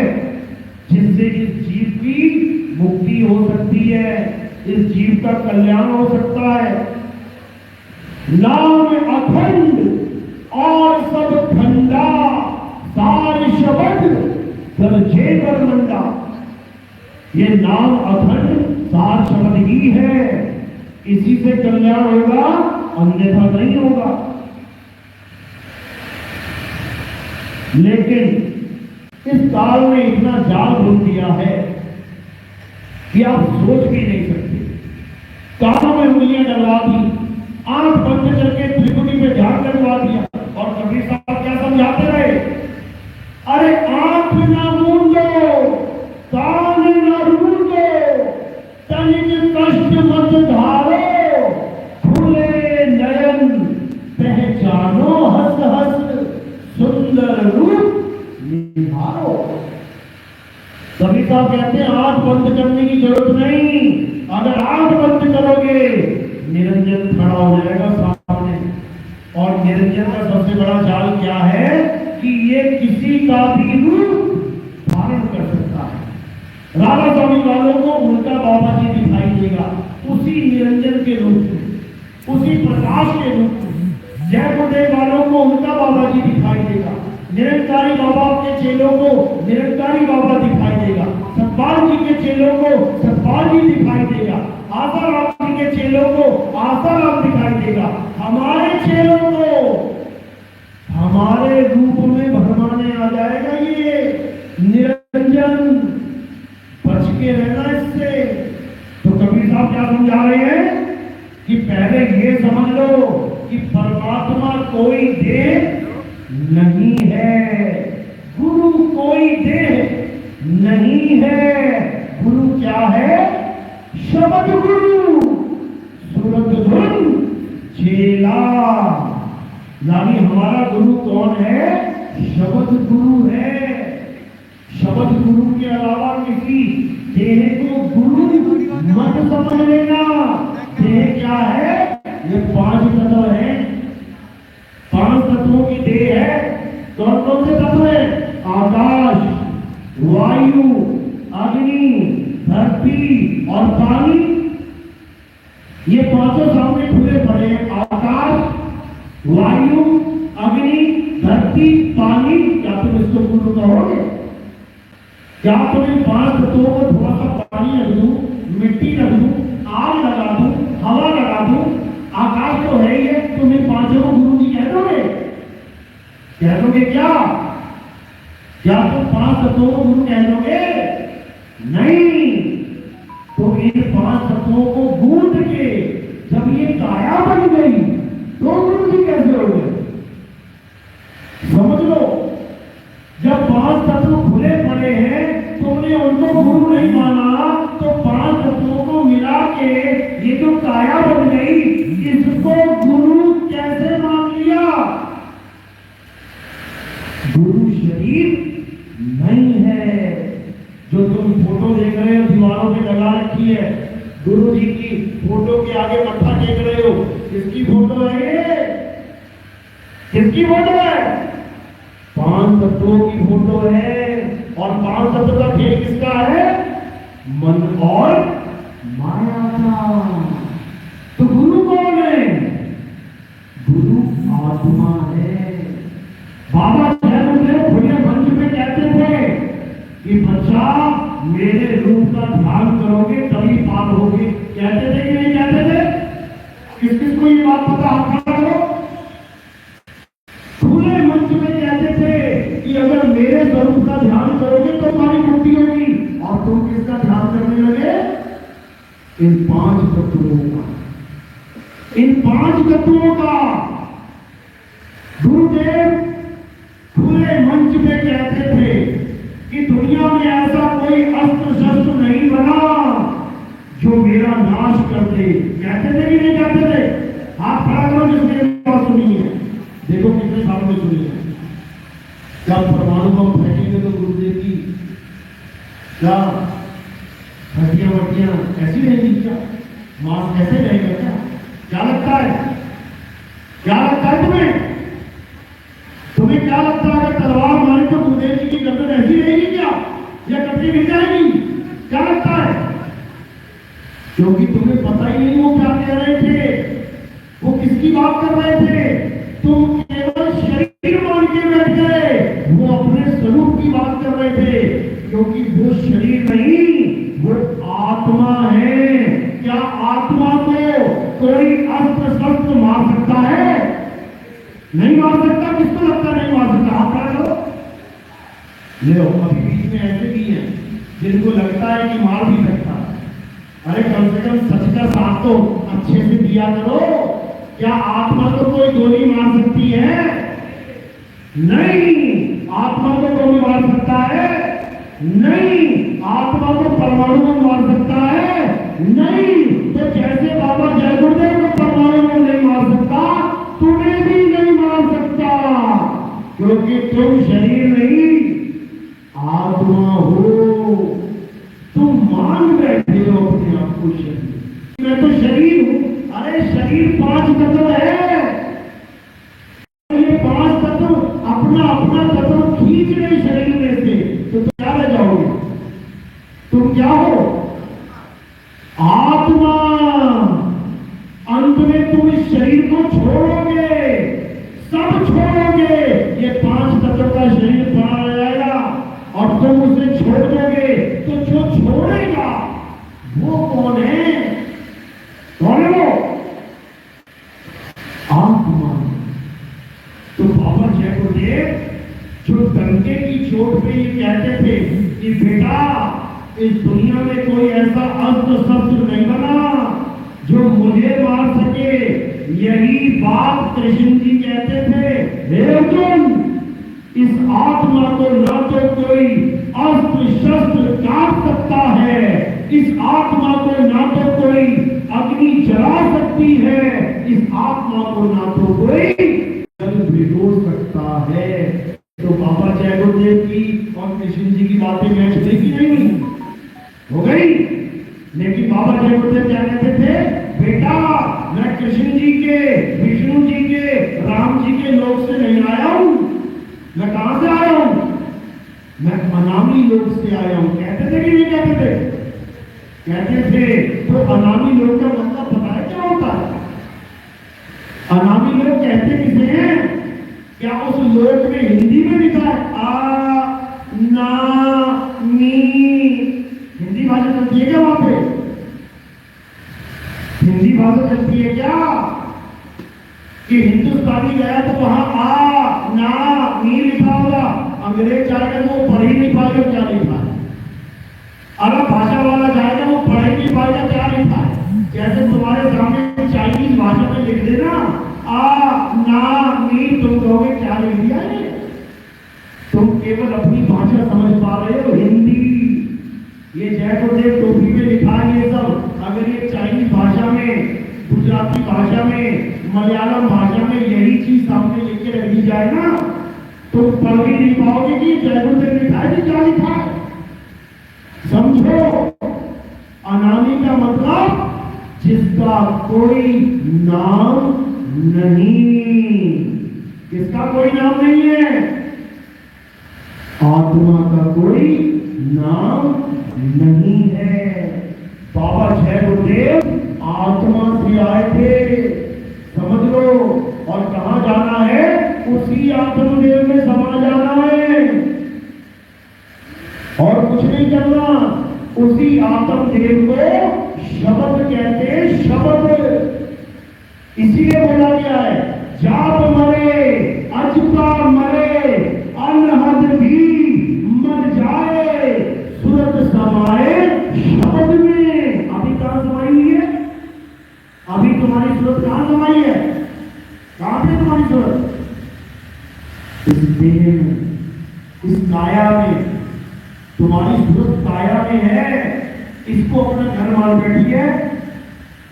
जिससे इस जीव की मुक्ति हो सकती है, इस जीव का कल्याण हो सकता है। नाम अखंड और सब खंडा, सार शब्द गरजे पर मंडा। ये नाम अखंड सार शब्द ही है, इसी से कल्याण होगा, अन्यथा नहीं होगा। लेकिन इस काल में इतना जाल बुन दिया है कि आप सोच भी नहीं सकते। कानों में उंगलियां डलवा दी, आंख बंद करके त्रिपुटी पे ध्यान करवा दिया, और कबीर साहब क्या समझाते रहे, अरे आंख ना मूंदो, कान ना रूंदो, तनिक कष्ट मत धारो, खुले नयन पहचानो हंस हंस, सुंदर रूप निहारो। कबीर साहब कहते हैं आंख बंद करने की जरूरत नहीं, अगर आंख बंद करोगे निरंजन खड़ा हो जाएगा सामने। और निरंजन का सबसे बड़ा जाल क्या है कि ये किसी का भी रूप धारण कर सकता है। राधा स्वामी वालों को उनका बाबा जी दिखाई देगा उसी निरंजन के रूप में, उसी प्रकाश के रूप में। जय गुरुदेव वालों को उनका बाबा जी दिखाई देगा, निरंकारी बाबा के चेलों को निरंकारी बाबा दिखाई देगा, सतपाल जी के चेलों को सतपाल जी दिखाई देगा, आसाराम जी के चेलों को आसाराम दिखाई देगा। हमारे चेलों को हमारे रूप में भरमाने आ जाएगा ये निरंजन, बच के रहना इससे। तो कबीर साहब क्या समझा रहे हैं कि पहले ये समझ लो कि परमात्मा कोई देह नहीं है, गुरु कोई देह नहीं है। गुरु क्या है? शब्द गुरु, सूरत धुन चेला। यानी हमारा गुरु कौन है? शब्द गुरु है। शब्द गुरु के अलावा किसी देह को गुरु मत समझ लेना। देह क्या है? ये 5 तत्व है, 5 तत्वों की देह है। कौन कौन से तत्व है? आकाश, वायु, अग्नि, धरती और पानी। ये पांचों सामने खुले पड़े हैं। आकाश, वायु, अग्नि, धरती, पानी। क्या तुम इसको गुरु कहोगे? क्या तुम इन 5 तत्वों को थोड़ा सा पानी रख दूं, मिट्टी रख दूं, आग लगा दूं, हवा लगा दूं, आकाश तो है ही है, तुम इन 5 को गुरु जी कह दोगे? कह दोगे क्या? क्या तुम 5 तत्वों को गुरु कह दोगे? नहीं। तो इन 5 तत्वों को गूंथ के जब ये काया बन गई तो गुरु जी कैसे हो गए? समझ लो, जब 5 तत्व खुले पड़े हैं तुमने उनको गुरु नहीं माना, तो 5 तत्वों को मिला के ये जो काया बन गई इसको गुरु कैसे मान लिया? गुरु शरीर नहीं है। जो तुम फोटो देख रहे हो दीवारों पे लगा रखी है, गुरु जी की फोटो के आगे मत्था टेक रहे हो, किसकी फोटो है ये? किसकी फोटो है? 5 तत्वों की फोटो है। और 5 तत्व का खेल किसका है? मन और माया का। तो गुरु कौन है? गुरु आत्मा है। बाबा जयदेव खुले मंच में कहते थे कि बच्चा मेरे रूप का ध्यान करोगे तभी पार होगे। कहते थे कि नहीं कहते थे? किस किस को ये बात पता? हाथ खड़ा करो। खुले मंच में कहते थे कि अगर मेरे स्वरूप का ध्यान करोगे तो तुम्हारी 5 तत्वों का। इन 5 तत्वों का गुरुदेव पूरे मंच पे कहते थे कि दुनिया में ऐसा कोई अस्त्र शस्त्र नहीं बना जो मेरा नाश कर दे। कहते थे कि नहीं कहते थे? हाथ खड़ा करो जिसने बात सुनी है। देखो कितने सालों में सुनी है। जब परमाणु बम फेंकेंगे तो गुरुदेव की क्या हड्डियां वड्डियां ऐसी रहेंगी क्या? मांस कैसे रहेगा क्या? क्या लगता है? क्या लगता है तुम्हें? तुम्हें क्या लगता है? तलवार मारे तो गुरुदेव जी की गर्दन ऐसी रहेगी क्या, या कटनी गिर जाएगी? क्या लगता है? क्योंकि तुम्हें पता ही नहीं वो क्या कह रहे थे, वो किसकी बात कर रहे थे। तुम केवल शरीर मान के बैठ गए, वो अपने स्वरूप की बात कर रहे थे। क्योंकि वो शरीर नहीं, वो आत्मा है। क्या आत्मा को कोई अस्त्र शस्त्र मार सकता है? नहीं मार सकता। किसको लगता नहीं मार सकता? आप क्या करो ले। अभी बीच में ऐसे भी हैं जिनको लगता है कि मार भी सकता है। अरे कम से कम सच का साथ तो अच्छे से दिया करो। क्या आत्मा को कोई गोली मार सकती है? नहीं। आत्मा को गोली मार सकता है? नहीं। आत्मा को परमाणु में मार सकता है? नहीं। तो जैसे बाबा जय गुरुदेव को परमाणु में नहीं मार सकता, तुम्हें भी नहीं मार सकता। क्योंकि तुम शरीर नहीं, आत्मा हो। तुम मान बैठे हो अपने आप को शरीर। मैं तो शरीर हूं। अरे शरीर 5 तत्व है। ये 5 तत्व अपना अपना तत्व खींच रहे शरीर में से, तो तुम क्या रह जाओगे? तुम क्या हो? आत्मा। अंत में तुम इस शरीर को छोड़ोगे, सब छोड़ोगे। ये 5 तत्व का शरीर बना रहेगा और तुम उसे छोड़ दोगे। तो जो छोड़ेगा वो कौन है? कौन है वो? आत्मा। तो बाबा जय गुरुदेव जो डंके की चोट पे ये कहते थे कि बेटा इस दुनिया में कोई ऐसा अस्त्र शस्त्र नहीं बना जो मुझे मार सके। यही बात कृष्ण जी कहते थे, हे अर्जुन, इस आत्मा को न तो कोई अस्त्र शस्त्र काट सकता है, इस आत्मा को ना तो कोई अग्नि जला सकती है, इस आत्मा को ना तो कोई जल भिगो सकता है। तो बाबा जय गुरुदेव की और कृष्ण जी की बातें मैच देखी नहीं हो गई। लेकिन बाबा जय गुरुदेव क्या कहते थे? बेटा मैं कृष्ण जी के, विष्णु जी के, राम जी के लोक से नहीं आया हूं। मैं कहां से आया हूं? मैं अनामी लोक से आया हूं। कहते थे कि नहीं कहते थे? कहते थे। तो अनामी लोक का मतलब पता है क्या होता है? अनामी लोक कहते किसे हैं? क्या उस लोक में हिंदी में लिखा है आ ना मी? हिंदी भाषा चलती है क्या वहां पे? हिंदी भाषा चलती है क्या? कि हिंदुस्तानी गया तो वहां आ ना मी लिखा होगा, अंग्रेज जाएगा तो वो पढ़ ही नहीं पाएगा क्या लिखा है। अगर भाषा वाला जाएगा वो पढ़ ही नहीं पाएगा क्या लिखा है। जैसे तुम्हारे सामने चाइनीज भाषा में लिख देना आ ना मी, तुम कहोगे क्या लिख दिया है। तुम केवल अपनी भाषा समझ पा रहे हो, हिंदी। ये जय गुरुदेव टोपी में लिखा है ये सब। अगर ये चाइनीज भाषा में, गुजराती भाषा में, मलयालम भाषा में यही चीज सामने लिख के रखी जाए ना, तो पढ़ भी नहीं पाओगे कि जय गुरुदेव लिखा है कि क्या लिखा है। समझो, अनामी का मतलब जिसका कोई नाम नहीं। किसका कोई नाम नहीं है? आत्मा का कोई नाम नहीं है। बाबा जय गुरुदेव आत्मा से आए थे, समझ लो। और कहां जाना है? उसी आत्मदेव में समा जाना है और कुछ नहीं करना। उसी आत्मदेव को शब्द कहते हैं, शब्द। इसीलिए बोला गया है जाप मरे अजपा मरे अनहद भी मर जाए, सूरत समाए शब्द में। अभी कहां समाई है? इस देह में, इस काया में, तुम्हारी सूरत काया में है, इसको अपना घर मान बैठी है,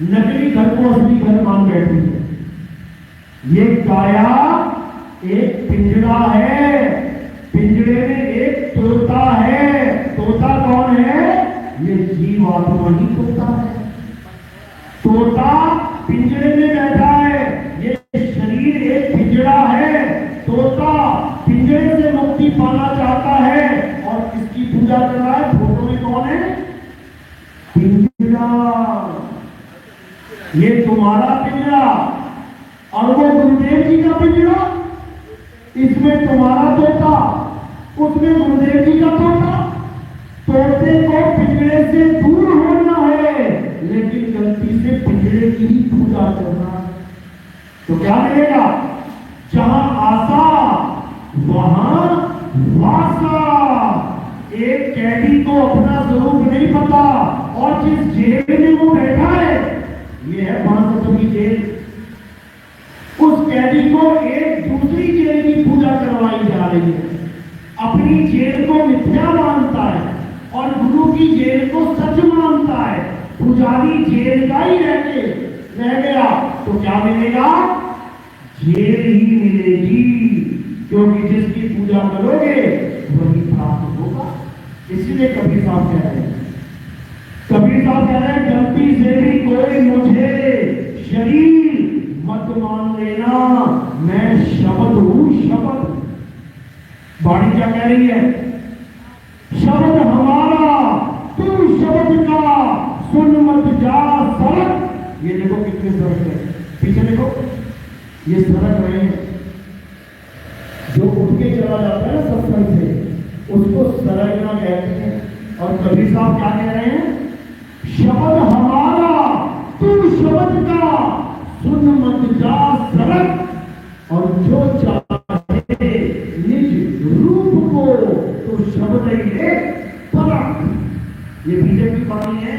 नकली घर को असली घर मान बैठी है। ये काया एक पिंजरा है, पिंजरे में एक तोता है। तोता कौन है? ये जीवात्मा ही तोता है। तोता पिंजरे में बैठा है, ये शरीर एक पिंजरा है। तोता पिंजरे से मुक्ति पाना चाहता है और किसकी पूजा कर रहा है? फोटो में कौन है? पिंजरा। ये तुम्हारा पिंजरा और वो गुरुदेव जी का पिंजरा। इसमें तुम्हारा तोता, उसमें गुरुदेव जी का तोता। तोते को पिंजरे से दूर होना है, लेकिन गलती से पिंजरे की ही पूजा करना। तो क्या मिलेगा? जहां आशा वहां वासा। एक कैदी को अपना स्वरूप नहीं पता और जिस जेल में वो बैठा है, ये है बांसुरी की जेल, उस कैदी को एक दूसरी जेल की पूजा करवाई जा रही है। अपनी जेल को मिथ्या मानता है और गुरु की जेल को सच मानता है। पुजारी जेल का ही रह गया तो क्या मिलेगा? जेल ही मिलेगी, क्योंकि जिसकी पूजा करोगे वही प्राप्त होगा। इसीलिए कबीर साहब कह रहे हैं, कबीर साहब कह रहे हैं, गलती से भी कोई मुझे शरीर मत मान लेना, मैं शब्द हूं शब्द। वाणी क्या कह रही है? शब्द हमारा तू शब्द का, सुन मत जा सरक। ये देखो कितने सरक है, पीछे देखो, ये सरक रहे हैं। जो उठ के चला जाता है सत्संग से, उसको सरकना कहते हैं। और कबीर साहब क्या कह रहे हैं? शब्द हमारा तू शब्द का, सुन मत जा सरक। और जो चाहे निज रूप को, तो शब्द ही ले परख। ये बीजेपी वाणी है।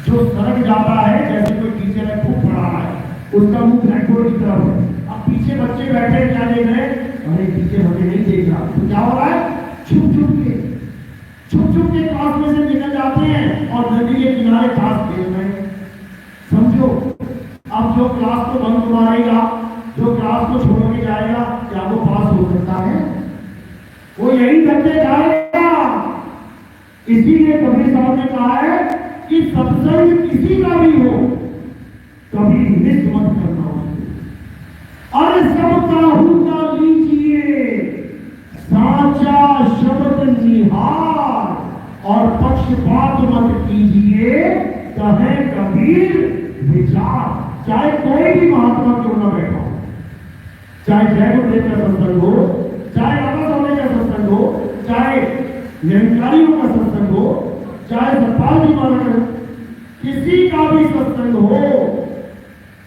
जो सरक जाता है, जैसे कोई टीचर है खूब पढ़ा रहा है, उसका मुंह ब्लैकबोर्ड की तरफ है, अब पीछे बच्चे बैठे हैं, क्या देख रहे हैं? अरे टीचर हमें नहीं देख रहा, तो क्या हो रहा है? छुप छुप के क्लास में से निकल जाते हैं और नदी के किनारे ताश खेल रहे हैं। समझो, अब जो क्लास को बंद मारेगा, जो क्लास को छोड़ के जाएगा, क्या वो पास हो सकता है? वो यही करते जाएगा। इसीलिए कबीर साहब ने कहा है कि सत्संग किसी का भी हो, कभी मिस मत करना उसको। और सब काहू का लीजिए साचा शब्द निहार, और पक्षपात मत कीजिए, कहे कबीर विचार। चाहे कोई भी महात्मा क्यों ना बैठा हो, चाहे जय गुरुदेव का सत्संग हो, चाहे राधा स्वामी का सत्संग हो, चाहे निरंकारियों का सत्संग हो, चाहे सतपाल जी महाराज का, किसी का भी सत्संग हो,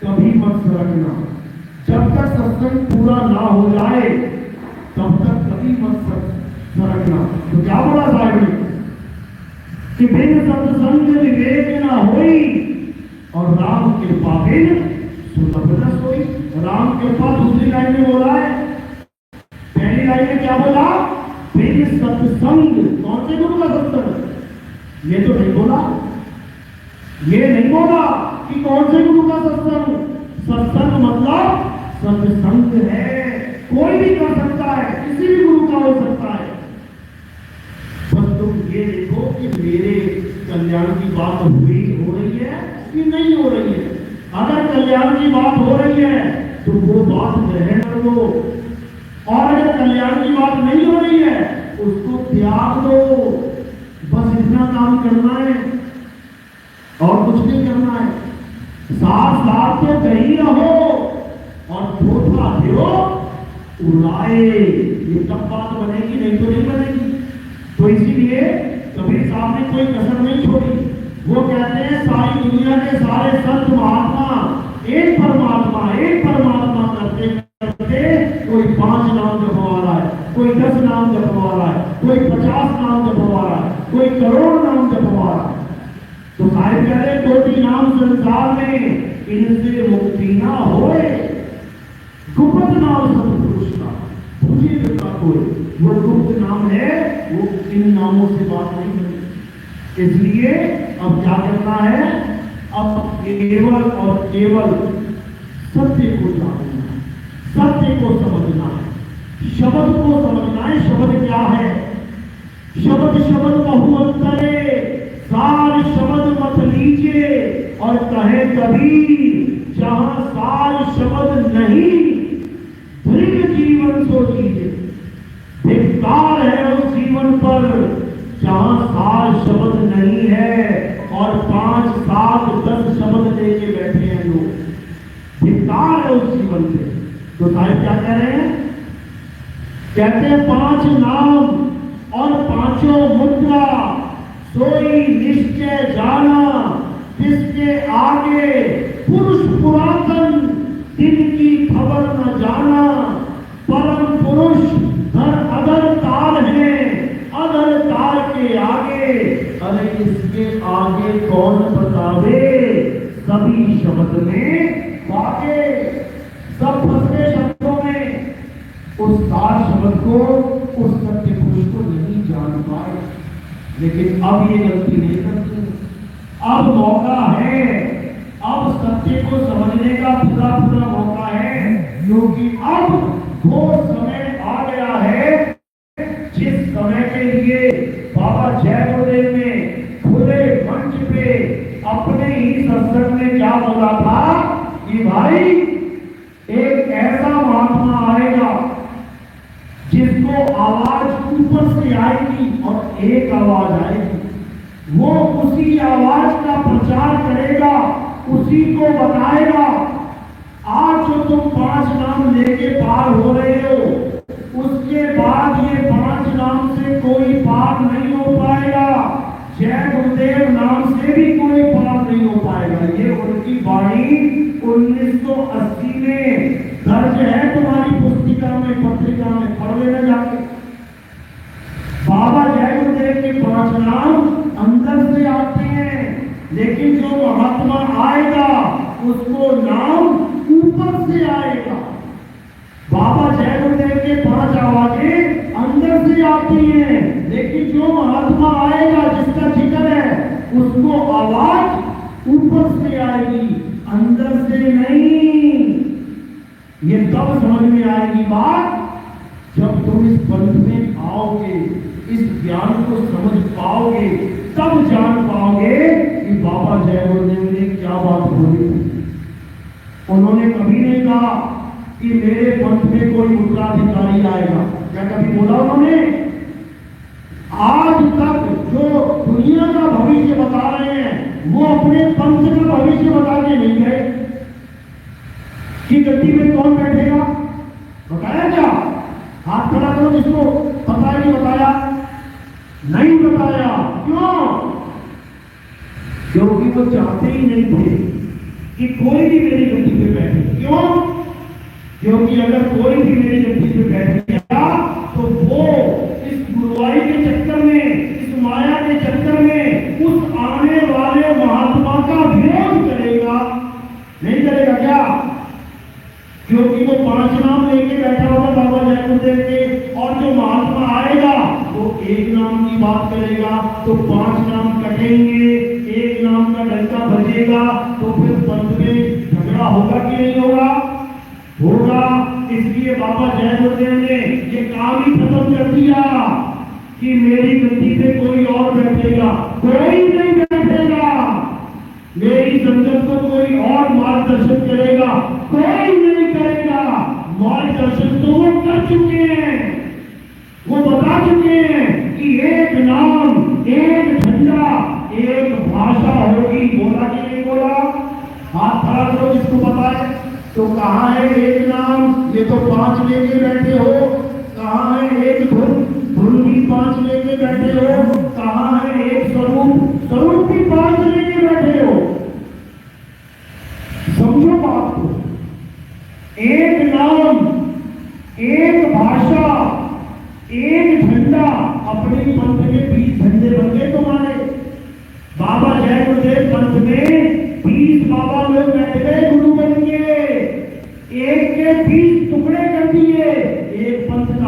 कभी मत सरकना। जब तक सत्संग पूरा ना हो जाए तब तक कभी मत सरकना। तो क्या बोला साहब ने कि बिन सत्संग विवेक ना होई, और राम कृपा बिन सुलभ न सोई। राम कृपा दूसरी लाइन में बोला है, पहली लाइन में क्या बोला? बिन सत्संग। कौन से गुरु का सत्संग? ये तो नहीं बोला, ये नहीं बोला कि कौन से गुरु का सत्संग। सत्संग मतलब सत्संग है, कोई भी कर सकता है, किसी भी गुरु का हो सकता है। बस तुम ये देखो कि मेरे कल्याण की बात हो रही है कि नहीं हो रही है। अगर कल्याण की बात हो रही है तो वो बात ग्रहण कर लो, और अगर कल्याण की बात नहीं हो रही है उसको त्याग दो। बस इतना काम करना है और कुछ नहीं करना है। साथ साथ तो कहीं रहो और धोखा दो उड़ाए, ये तब बात बनेगी, नहीं तो नहीं बनेगी। तो इसीलिए कबीर साहब ने कोई कसर नहीं छोड़ी। वो कहते हैं सारी दुनिया के सारे संत महात्मा एक परमात्मा करते करते, कोई 5 नाम जपवा रहा है, कोई 10 नाम जपवा रहा है, कोई 50 नाम जपवा रहा है, कोई करोड़ नाम जपवा रहा है। तो साहिब कह रहे कोटि नाम संसार में इनसे मुक्ति ना होए, गुप्त नाम सतपुरुष का तुझे कोई वो गुप्त नाम है, वो इन नामों से बात नहीं करती। इसलिए अब क्या करना है, अब केवल और केवल सत्य को जानना है, सत्य को समझना है, शब्द को समझना है। शब्द क्या है? शब्द शब्द बहु अंतरे, सार शब्द मत लीजिए, और कहे कभी जहां सार शब्द नहीं, दृढ़ जीवन सो जीजिए। धिक्कार है उस जीवन पर जहां सार शब्द नहीं है और 5, 7, 10 शब्द लेके बैठे हैं लोग। धिक्कार है उस जीवन पे। तो साहब क्या कह रहे हैं? कहते हैं 5 नाम और 5 मुद्रा, सोई निश्चय जाना, जिसके आगे पुरुष पुरातन दिन की खबर न जाना। परम पुरुष धर अदर ताल है, अदर ताल के आगे, अरे इसके आगे कौन बतावे, सभी शब्द में बाके। सब फंसे शब्दों में, उस सार शब्द को, उस सत्य पुरुष को नहीं जान पाए। लेकिन अब ये गलती नहीं करते। अब मौका है, अब सत्य को समझने का पूरा मौका है, क्योंकि अब वो समय आ गया है जिस समय के लिए बाबा जय गुरुदेव ने खुले मंच पे अपने ही सत्संग में क्या बोला था कि भाई एक ऐसा महात्मा आएगा जिसको आवाज ऊपर से आएगी और एक आवाज आएगी, वो उसी आवाज का प्रचार करेगा, उसी को बताएगा। आज जो तुम 5 नाम लेके पार हो रहे हो, उसके बाद ये 5 नाम से कोई पार नहीं हो पाएगा। जय गुरुदेव नाम से भी कोई पार नहीं हो पाएगा। ये उनकी वाणी 1980 में दर्ज है, तुम्हारी पुस्तिका में, पत्रिका में, पढ़ लेना जाके। बाबा जय गुरुदेव के 5 नाम अंदर से आते हैं, लेकिन जो महात्मा आएगा उसको नाम ऊपर से आएगा। बाबा जय गुरुदेव के 5 आवाजें अंदर से आती हैं, लेकिन जो महात्मा आएगा जिसका जिक्र है, उसको आवाज ऊपर से आएगी, अंदर से नहीं। ये तब समझ में आएगी बात जब तुम इस पंथ में आओगे, इस ज्ञान को समझ पाओगे, तब जान पाओगे कि बाबा जय गुरुदेव ने क्या बात बोली। उन्होंने कभी नहीं कहा कि मेरे पंथ में कोई उत्तराधिकारी आएगा, क्या कभी बोला उन्होंने? आज तक जो दुनिया का भविष्य बता रहे हैं, वो अपने पंथ का भविष्य बता के नहीं गए कि गद्दी में कौन बैठेगा। बताया क्या? हाथ खड़ा करो जिसको पता ही नहीं बताया। नहीं बताया। क्यों? क्योंकि वो चाहते ही नहीं थे कि कोई भी मेरी गद्दी पे बैठे। क्यों? क्योंकि अगर कोई भी मेरी गद्दी पे बैठेगा तो वो इस गुरुवाई के चक्कर में, इस माया के चक्कर में उस आने वाले महात्मा का विरोध करेगा। नहीं करेगा क्या? क्योंकि वो 5 नाम लेके बैठा होगा बाबा जय गुरुदेव के, और जो महात्मा आएगा वो एक नाम की बात करेगा, तो 5 नाम कटेंगे, एक नाम का डंका बजेगा, तो फिर पंथ में झगड़ा होगा कि नहीं होगा? होगा। इसलिए बाबा जय गुरुदेव ने ये काम ही खत्म कर दिया कि मेरी गद्दी पे कोई और बैठेगा, कोई नहीं बैठेगा। मेरी संगत को कोई और मार्गदर्शन करेगा, कोई नहीं करेगा। मार्गदर्शन तो वो कर चुके हैं, वो बता चुके हैं कि एक नाम, एक झंडा, एक भाषा होगी। बोला कि नहीं बोला? हाथ खड़ा करो जिसको पता है। तो कहाँ है एक नाम? ये तो 5 लेके बैठे हो। कहाँ है एक धुन? धुन भी 5 लेके बैठे हो। कहाँ है एक स्वरूप? स्वरूप भी 5 लेके बैठे हो। समझो बात को। एक नाम, एक भाषा, एक झंडा। अपने पंथ के 20 झंडे बन गए तुम्हारे। बाबा जय गुरुदेव पंथ में 20 बाबा लोग बैठ गए गुरु बन के। एक के 20 टुकड़े कर दिए, एक पंथ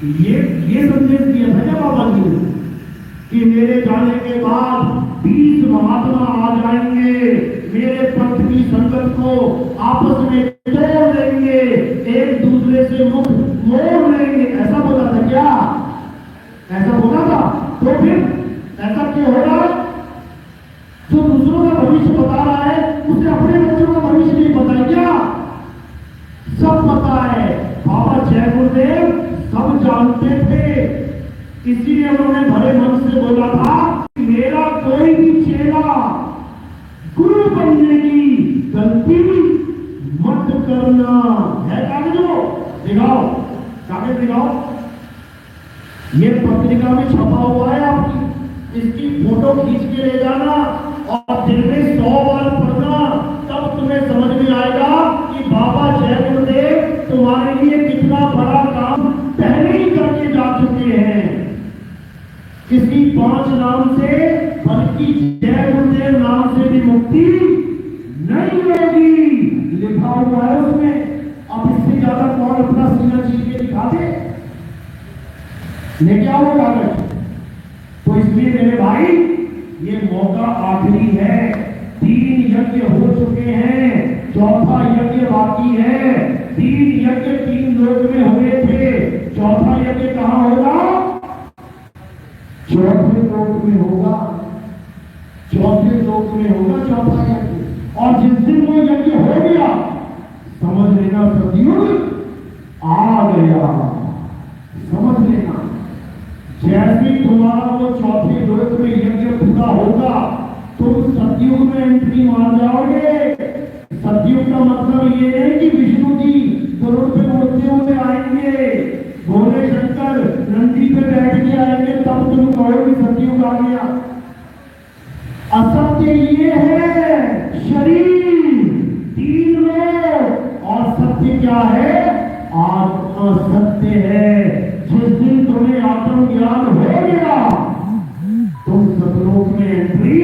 ये संदेश दिया था क्या बाबा जी ने कि मेरे जाने के बाद 20 महात्मा आ जाएंगे, मेरे पंथ की संगत को आपस में तोड़ देंगे, एक दूसरे से मुख मोड़ लेंगे, ऐसा बोला था क्या? ऐसा बोला था? तो फिर ऐसा क्यों हो रहा है? जो दूसरों का भविष्य बता रहा है उसे अपने बच्चों का भविष्य नहीं पता है क्या? सब पता है। बाबा जय गुरुदेव सब जानते थे, इसीलिए उन्होंने भरे मन से बोला था कि मेरा कोई भी चेला गुरु बनने की गलती मत करना। है कागजों? दिखाओ, कागज दिखाओ। ये पत्रिका में छपा हुआ है आपकी, इसकी फोटो खींच के ले जाना और दिन में 100 बार पढ़ना, तब तुम्हें समझ में आएगा कि बाबा जय गुरुदेव तुम्हारे लिए कितना बड़ा काम पहले ही करके जा चुके हैं। किसी 5 नाम से बल्कि जय गुरुदेव नाम से भी मुक्ति नहीं होगी, लिखा हुआ है उसमें। अब इससे ज्यादा कौन अपना सीना चीर के दिखा दे? लेके आओ कागज। तो इसलिए मेरे भाई ये मौका आखिरी है। 3 यज्ञ हो चुके हैं, 4था यज्ञ बाकी है। 3 यज्ञ 3 लोक में हुए थे, 4था यज्ञ कहां होगा? 4थे लोक में होगा, 4थे लोक में होगा 4था यज्ञ। और जिस दिन वो यज्ञ हो गया समझ लेना सतयुग आ गया, समझ लेना। जैसे तुम्हारा वो 4थे लोक में यज्ञ पूरा होगा तुम सतयुग में एंट्री मार जाओगे। सतयुग का मतलब ये है कि विष्णु जी गरुड़ पे उड़ते हुए आएंगे, भोले शंकर नंदी पे बैठ के आएंगे, तब तुम कहोगे सतयुग आ गया। असत्य ये है शरीर 3 लोग, और सत्य क्या है? आत्मा सत्य है। जिस दिन तुम्हें आत्म ज्ञान हो गया तुम सतलोक में एंट्री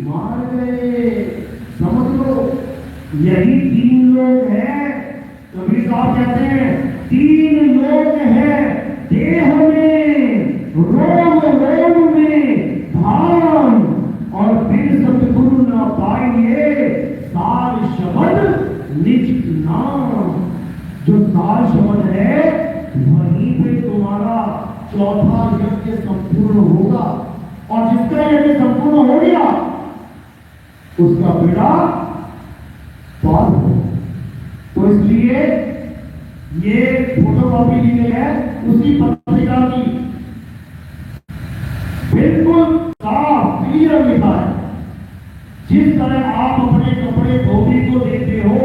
मार गए, समझ लो। यही 3 लोग हैं। कबीर साहब कहते हैं 3 लोग हैं देह में, रोम रोम में धाम, और फिर सतगुरु न पाएंगे सार शब्द निज नाम। जो सार शब्द है वहीं पे तुम्हारा 4था यज्ञ संपूर्ण होगा, और जिसका यज्ञ संपूर्ण हो गया उसका बेड़ा पार हो। तो इसलिए ये फोटोकॉपी ली गई है उसी पत्रिका की, बिल्कुल साफ क्लियर लिखा है। जिस तरह आप अपने कपड़े धोबी को देते हो,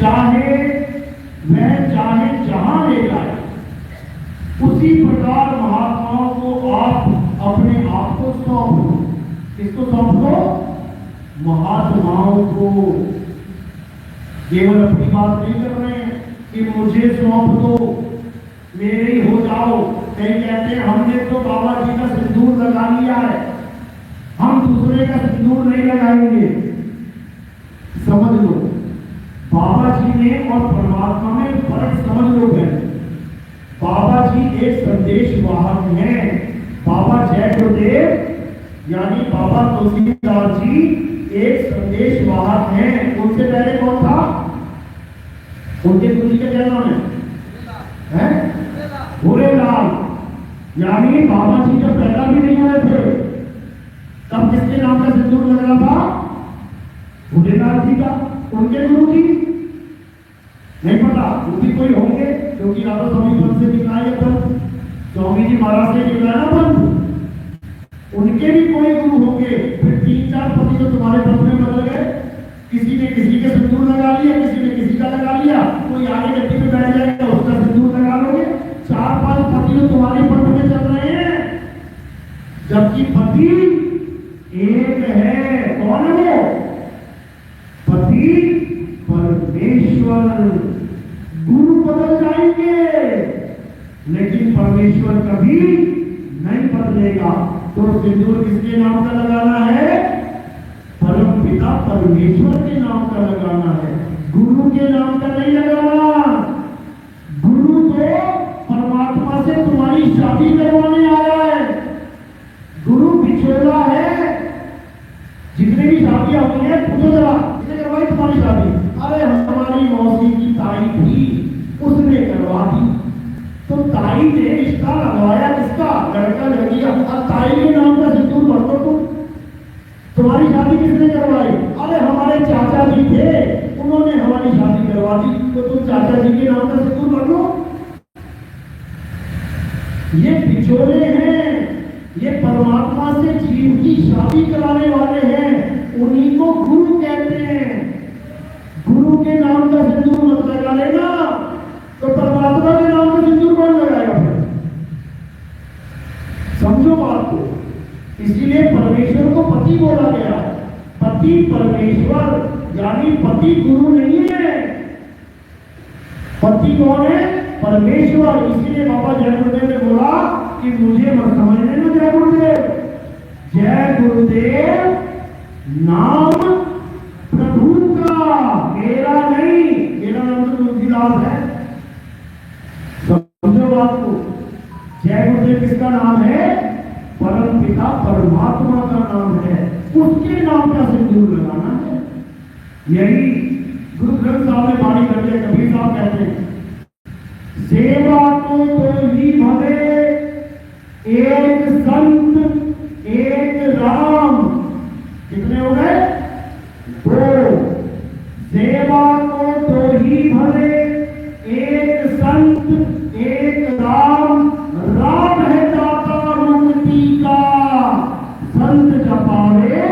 चाहे वह चाहे जहां ले जाए, उसी प्रकार महात्माओं को आप अपने आप को सौंप दो। किसको सौंप दो? महात्माओं को। केवल अपनी बात नहीं कर रहे हैं कि मुझे सौंप दो, मेरे ही हो जाओ। कई कहते हैं हमने तो बाबा जी का सिंदूर लगा लिया है, हम दूसरे का सिंदूर नहीं लगाएंगे। समझ लो बाबा जी ने और परमात्मा में फर्क समझ लो है। बाबा जी एक संदेश वाहक हैं। बाबा जय गुरुदेव यानी बाबा तुलसीदास जी एक संदेश वाहक हैं। उनसे पहले कौन था? उनके गुरु जी का क्या नाम है? भोलेलाल। यानी बाबा जी जब पैदा भी नहीं हुए थे तब किसके नाम का सिंदूर लग रहा था? भोलेनाथ जी का। उनके गुरु जी नहीं पता, वो भी कोई होंगे, क्योंकि या तो स्वामी पद से निकला है पंथ, स्वामी जी महाराज से निकला ना पंथ, उनके भी कोई गुरु होंगे। फिर 3-4 पति तो तुम्हारे पंथ में बदल गए, किसी ने किसी के सिंदूर लगा लिया, किसी ने किसी का लगा लिया, कोई आगे गद्दी पे बैठ जाएगा उसका सिंदूर लगा लोगे। 4-5 पति तो तुम्हारे पंथ में चल रहे हैं, जबकि पति एक है। कौन है वो? पति परमेश्वर। गुरु बदल जाएंगे लेकिन परमेश्वर कभी नहीं बदलेगा। तो सिंदूर किसके नाम का लगाना है? परम पिता परमेश्वर के नाम का लगाना है, गुरु के नाम का नहीं लगाना। गुरु तो ताई थी, उसने करवा दी। तो ताई ने रिश्ता लगवाया किसका? लड़का लड़की। अब ताई के नाम का सिंदूर भर दो तुम। तुम्हारी शादी किसने करवाई? अरे हमारे चाचा जी थे, उन्होंने हमारी शादी करवा दी, तो तुम चाचा जी के नाम का सिंदूर भर लो। ये बिचौले हैं, ये परमात्मा से जीव की शादी कराने वाले हैं, उन्हीं को गुरु कहते हैं। गुरु के नाम का सिंदूर मत लगा लेना, तो परमात्मा के नाम का सिंदूर कौन लगाएगा फिर? समझो बात को। इसीलिए परमेश्वर को पति बोला गया। पति परमेश्वर यानी पति गुरु नहीं है। पति कौन है? परमेश्वर। इसीलिए बाबा जय गुरुदेव ने बोला कि मुझे मत समझने में जय गुरुदेव। जय गुरुदेव नाम प्रभु का, मेरा नहीं। मेरा नाम तो तुलसीदास है। समझो बात को। जय गुरुदेव किसका नाम है? परम पिता परमात्मा का नाम है, उसके नाम का सिंदूर लगाना है। यही गुरु ग्रंथ साहब ने बाणी करते हैं। कबीर साहब कहते हैं, सेवा को तो ही भले एक संत एक राम। कितने हो गए? दो। सेवा को तो ही भले एक संत एक राम। राम है दाता मुक्ति का, संत जपावे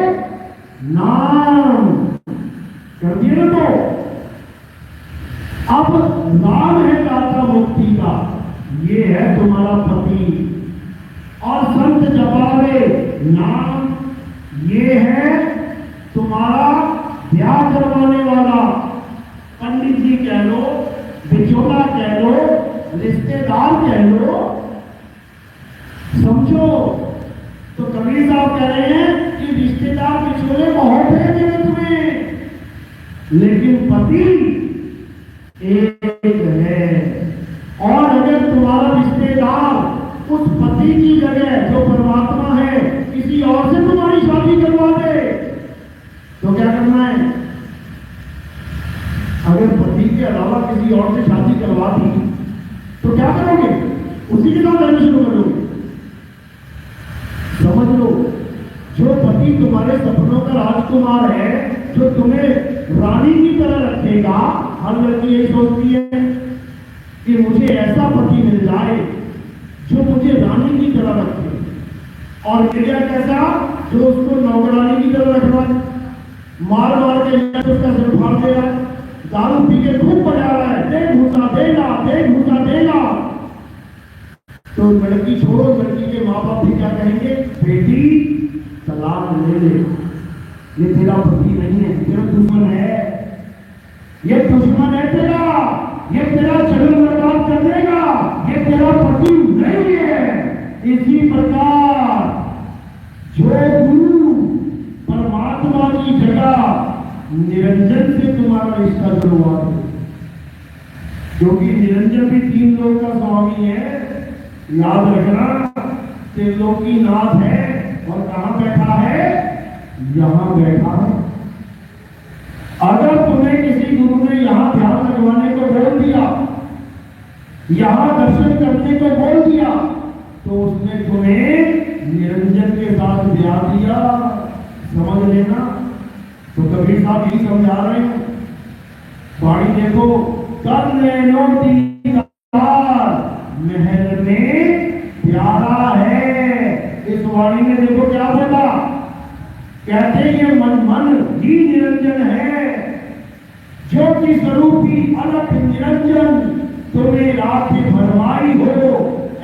नाम। कर दिए ना? तो अब नाम है दाता मुक्ति का, ये है तुम्हारा पति। और संत जपावे नाम, ये है तुम्हारा ब्याह करवाने वाला। पंडित जी कह लो, बिचौला कह लो, रिश्तेदार कह लो। समझो। तो कबीर साहब कह रहे हैं कि रिश्तेदार बिचौले बहुत है जगत में, लेकिन पति एक है। और अगर तुम्हारा रिश्तेदार उस पति की जगह जो परमात्मा है किसी और से तुम्हारी शादी करवा दे, तो क्या करना है? अगर पति के अलावा किसी और से शादी करवा दी तो क्या करोगे? उसी के साथ रहना शुरू करोगे। समझ लो, जो पति तुम्हारे सपनों का राजकुमार है, जो तुम्हें रानी की तरह रखेगा। हर लड़की यही सोचती है कि मुझे ऐसा पति मिल जाए जो मुझे रानी की तरह रखे। और क्रिया कैसा? जो उसको नौकरानी की तरह रखना, मार मार के उसका सिर फाड़ दे रहा है, दारू पी के खूब बजा रहा है, दे घूसा देगा, दे घूसा देगा। तो लड़की छोड़ो, लड़की के माँ बाप भी क्या कहेंगे? बेटी तलाक ले ले, ये तेरा पति नहीं है, तेरा दुश्मन है, ये दुश्मन है तेरा, ये तेरा जन्म बर्बाद कर देगा, ये तेरा पति नहीं है। इसी प्रकार जो गुरु परमात्मा की जगह निरंजन से तुम्हारा रिश्ता जुड़वा दे, क्योंकि निरंजन भी 3 लोग का स्वामी है। याद रखना, त्रिलोकीनाथ है और कहां बैठा है? यहां बैठा है। अगर तुम्हें किसी गुरु ने यहां ध्यान लगवाने को बोल दिया, यहां दर्शन करने को बोल दिया, तो उसने तुम्हें निरंजन के साथ ब्याह दिया। समझ लेना। तो कबीर साहब यही समझा रहे हैं। बाणी देखो, कर लेनो दीदार महल में प्यारा है। इस वाणी में देखो क्या बोला, कहते ये मन मन ही निरंजन है, ज्योति स्वरूपी अलख निरंजन तुम्हें राखी भरमाई हो।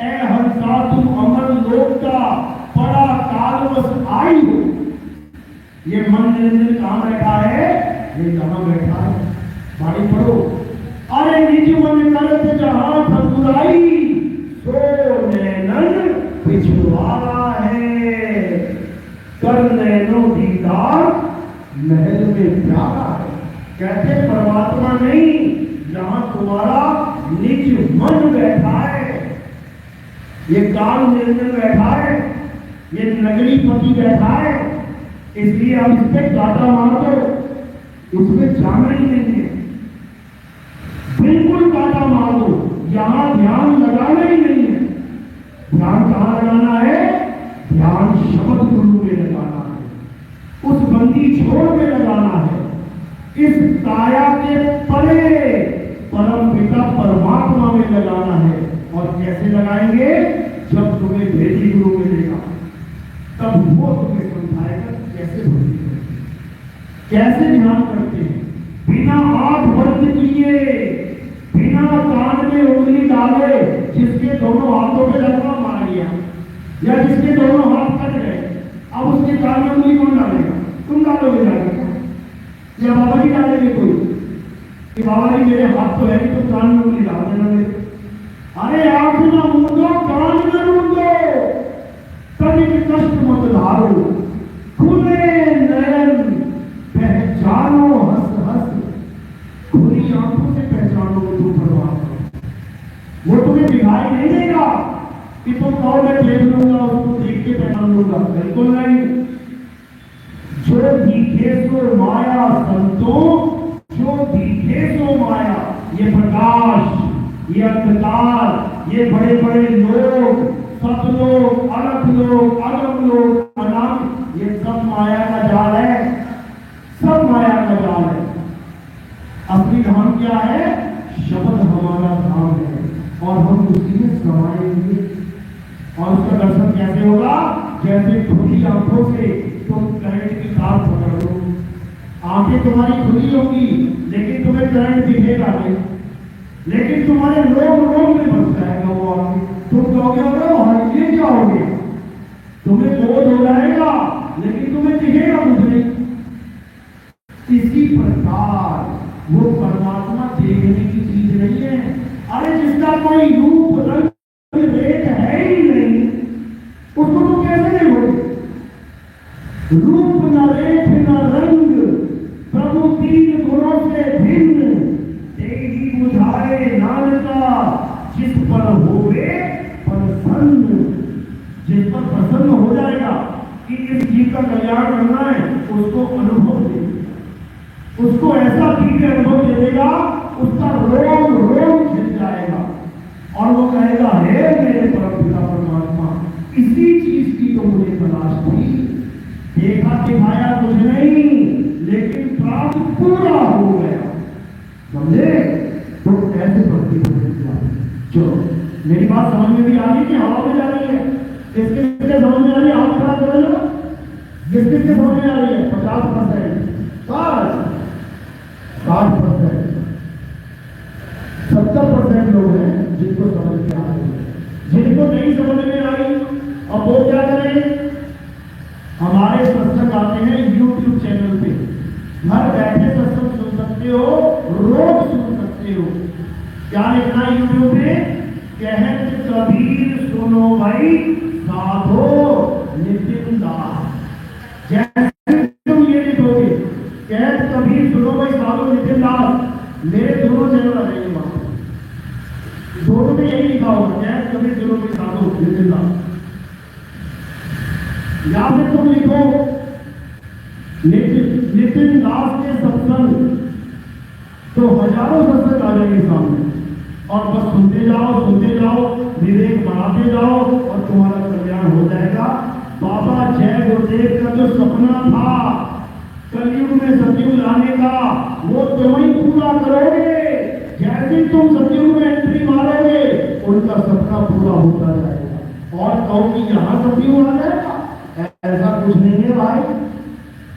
ए हंसा तुम अमर लोक का बड़ा कालवश आई हो। ये मन निरंजन कहां बैठा है? ये कहां बैठा है? बाणी पढ़ो। अरे निज मन करत जहां ठकुराई, सो नैनन पिछवाड़ा है। कर नैनो दीदार महल में प्यारा है। कहते परमात्मा नहीं, जहां तुम्हारा निज मन बैठा है, ये काल निरंजन बैठा है, ये नगरी पति बैठा है। इसलिए अब इस पे गाटा मार दो, उसमें जाना ही नहीं है। बिल्कुल काटा मार दो, यहां ध्यान लगाना ही नहीं है। ध्यान कहां लगाना है? ध्यान शब्द गुरु में लगाना है, उस बंदी छोड़ में लगाना है, इस काया के परे परम पिता परमात्मा में लगाना है। और कैसे लगाएंगे? जब तुम्हें भेदी गुरु मिलेगा तब वो तुम्हें समझाएगा कैसे भक्ति करते, कैसे ध्यान करते हैं, बिना आंख बंद किए, बिना कान में उंगली डाले। जिसके दोनों हाथों पे लकवा मार गया या जिसके दोनों हाथ कट गए, अब उसके कान में उंगली कौन डालेगा? तुम डालोगे डालेगा या बाबा जी डालेंगे? कोई कि बाबा जी मेरे हाथ तो है नहीं, तो कान में उंगली डाल देना मेरे। अरे आंख ना मूंदो, कान में मूंदो, तनिक कष्ट मत धारो, खुले नयन पहचानो हंस हंस, खुली आंखों से पहचानो तुम परमात्मा। वो तुम्हें दिखाई नहीं देगा कि तुम कहो मैं देख लूंगा, उसको देख के पहचान लूंगा, बिल्कुल नहीं। जो दिखे सो माया संतों, जो दिखे सो माया, ये प्रकाश, ये अंधकार, ये बड़े बड़े लोग, सतलोक, अलग लोग, अगम लोग, अनाम, ये सब माया का जाल है, सब माया का जाल है। असली धाम क्या है? शब्द हमारा धाम है और हम उसी में समाएंगे। और उसका दर्शन कैसे होगा? जैसे खुली आंखों से तुम करंट की तार पकड़ लो, आंखें तुम्हारी खुली होगी लेकिन तुम्हें करंट दिखेगा नहीं, लेकिन तुम्हारे रोग रोग में बस जाएगा वो आंखें। तुम कहोगे अरे ये क्या हो गया, तुम्हें बोध हो जाएगा लेकिन तुम्हें दिखेगा कुछ नहीं। इसी प्रकार वो परमात्मा देखने की चीज नहीं है। अरे जिसका कोई रूप रंग रेख है ही नहीं, उसको तो कैसे देखोगे? रूप न रेख न रंग, प्रभु तीन गुणों से भिन्न, तेरी बुझाए नानका, जिस पर होवे प्रसन्न, जिस पर प्रसन्न हो जाएगा कि इस जीव का कल्याण करना है, उसको अनुभव दे, उसको ऐसा दिव्य अनुभव दे देगा, उसका रोम रोम खिल जाएगा और वो कहेगा हे मेरे परम पिता परमात्मा, इसी चीज की तो मुझे तलाश थी। देखा दिखाया कुछ नहीं लेकिन प्राप्त पूरा हो गया, समझे? तो ऐसे भक्ति करने। चलो मेरी बात समझ में भी आ रही है, हवा में जा रही है? किसके समझ में आ रही है? हाथ खड़ा कर लो। किसके समझ में आ रही है? 50%, 60%, 70% लोग हैं जिनको समझ में आ रही है। जिनको नहीं समझ में आ रही अब वो क्या करें? हमारे सत्संग आते हैं YouTube चैनल पे, घर बैठे सत्संग सुन सकते हो, रोज सुन सकते हो। क्या लिखना है YouTube पे? कहत कबीर सुनो भाई साधो नितिन दास। जैसे तुम ये लिखोगे कहत कबीर सुनो भाई साधो नितिन दास, मेरे दोनों चैनल आ जाएंगे वहां, दोनों में यही लिखा होगा कहत कबीर सुनो भाई साधो नितिन दास। या फिर तुम लिखो नितिन दास के सत्संग, तो हजारों सत्संग आ जाएंगे सामने और बस सुनते जाओ, विवेक बढ़ाते जाओ और तुम्हारा कल्याण हो जाएगा। बाबा जय गुरुदेव का जो सपना था कलयुग में सतयुग लाने का, वो तुम ही पूरा करोगे। जैसे तुम सतयुग में एंट्री मारोगे उनका सपना पूरा होता जाएगा। और कहो कि यहाँ सतयुग आ जाएगा, ऐसा कुछ नहीं है भाई।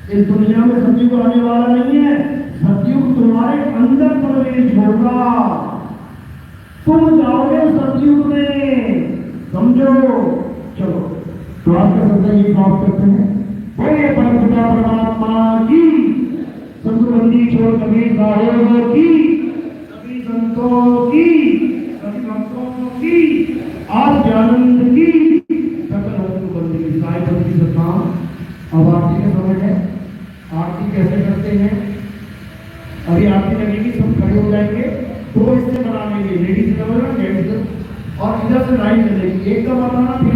इस दुनिया में सतयुग आने वाला नहीं है, सतयुग तुम्हारे अंदर प्रवेश होगा, तुम जाओगे सतयुग में, समझो। चलो तो आपका सत्संग ये प्राप्त करते हैं। बोले परम पिता परमात्मा की, संतबंदी छोड़ कबीर साहेब की, सभी संतों की, सभी भक्तों की, आद्यानंद की, सकल बंदी की साई बंदी सत्ताम। अब आरती के समय है, आरती कैसे करते हैं? अभी आरती लगेगी, सब खड़े हो जाएंगे, दो हिस्से बना लेंगे, लेडीज का जेंट्स, और इधर से लाइन चलेगी, एक का बताना फिर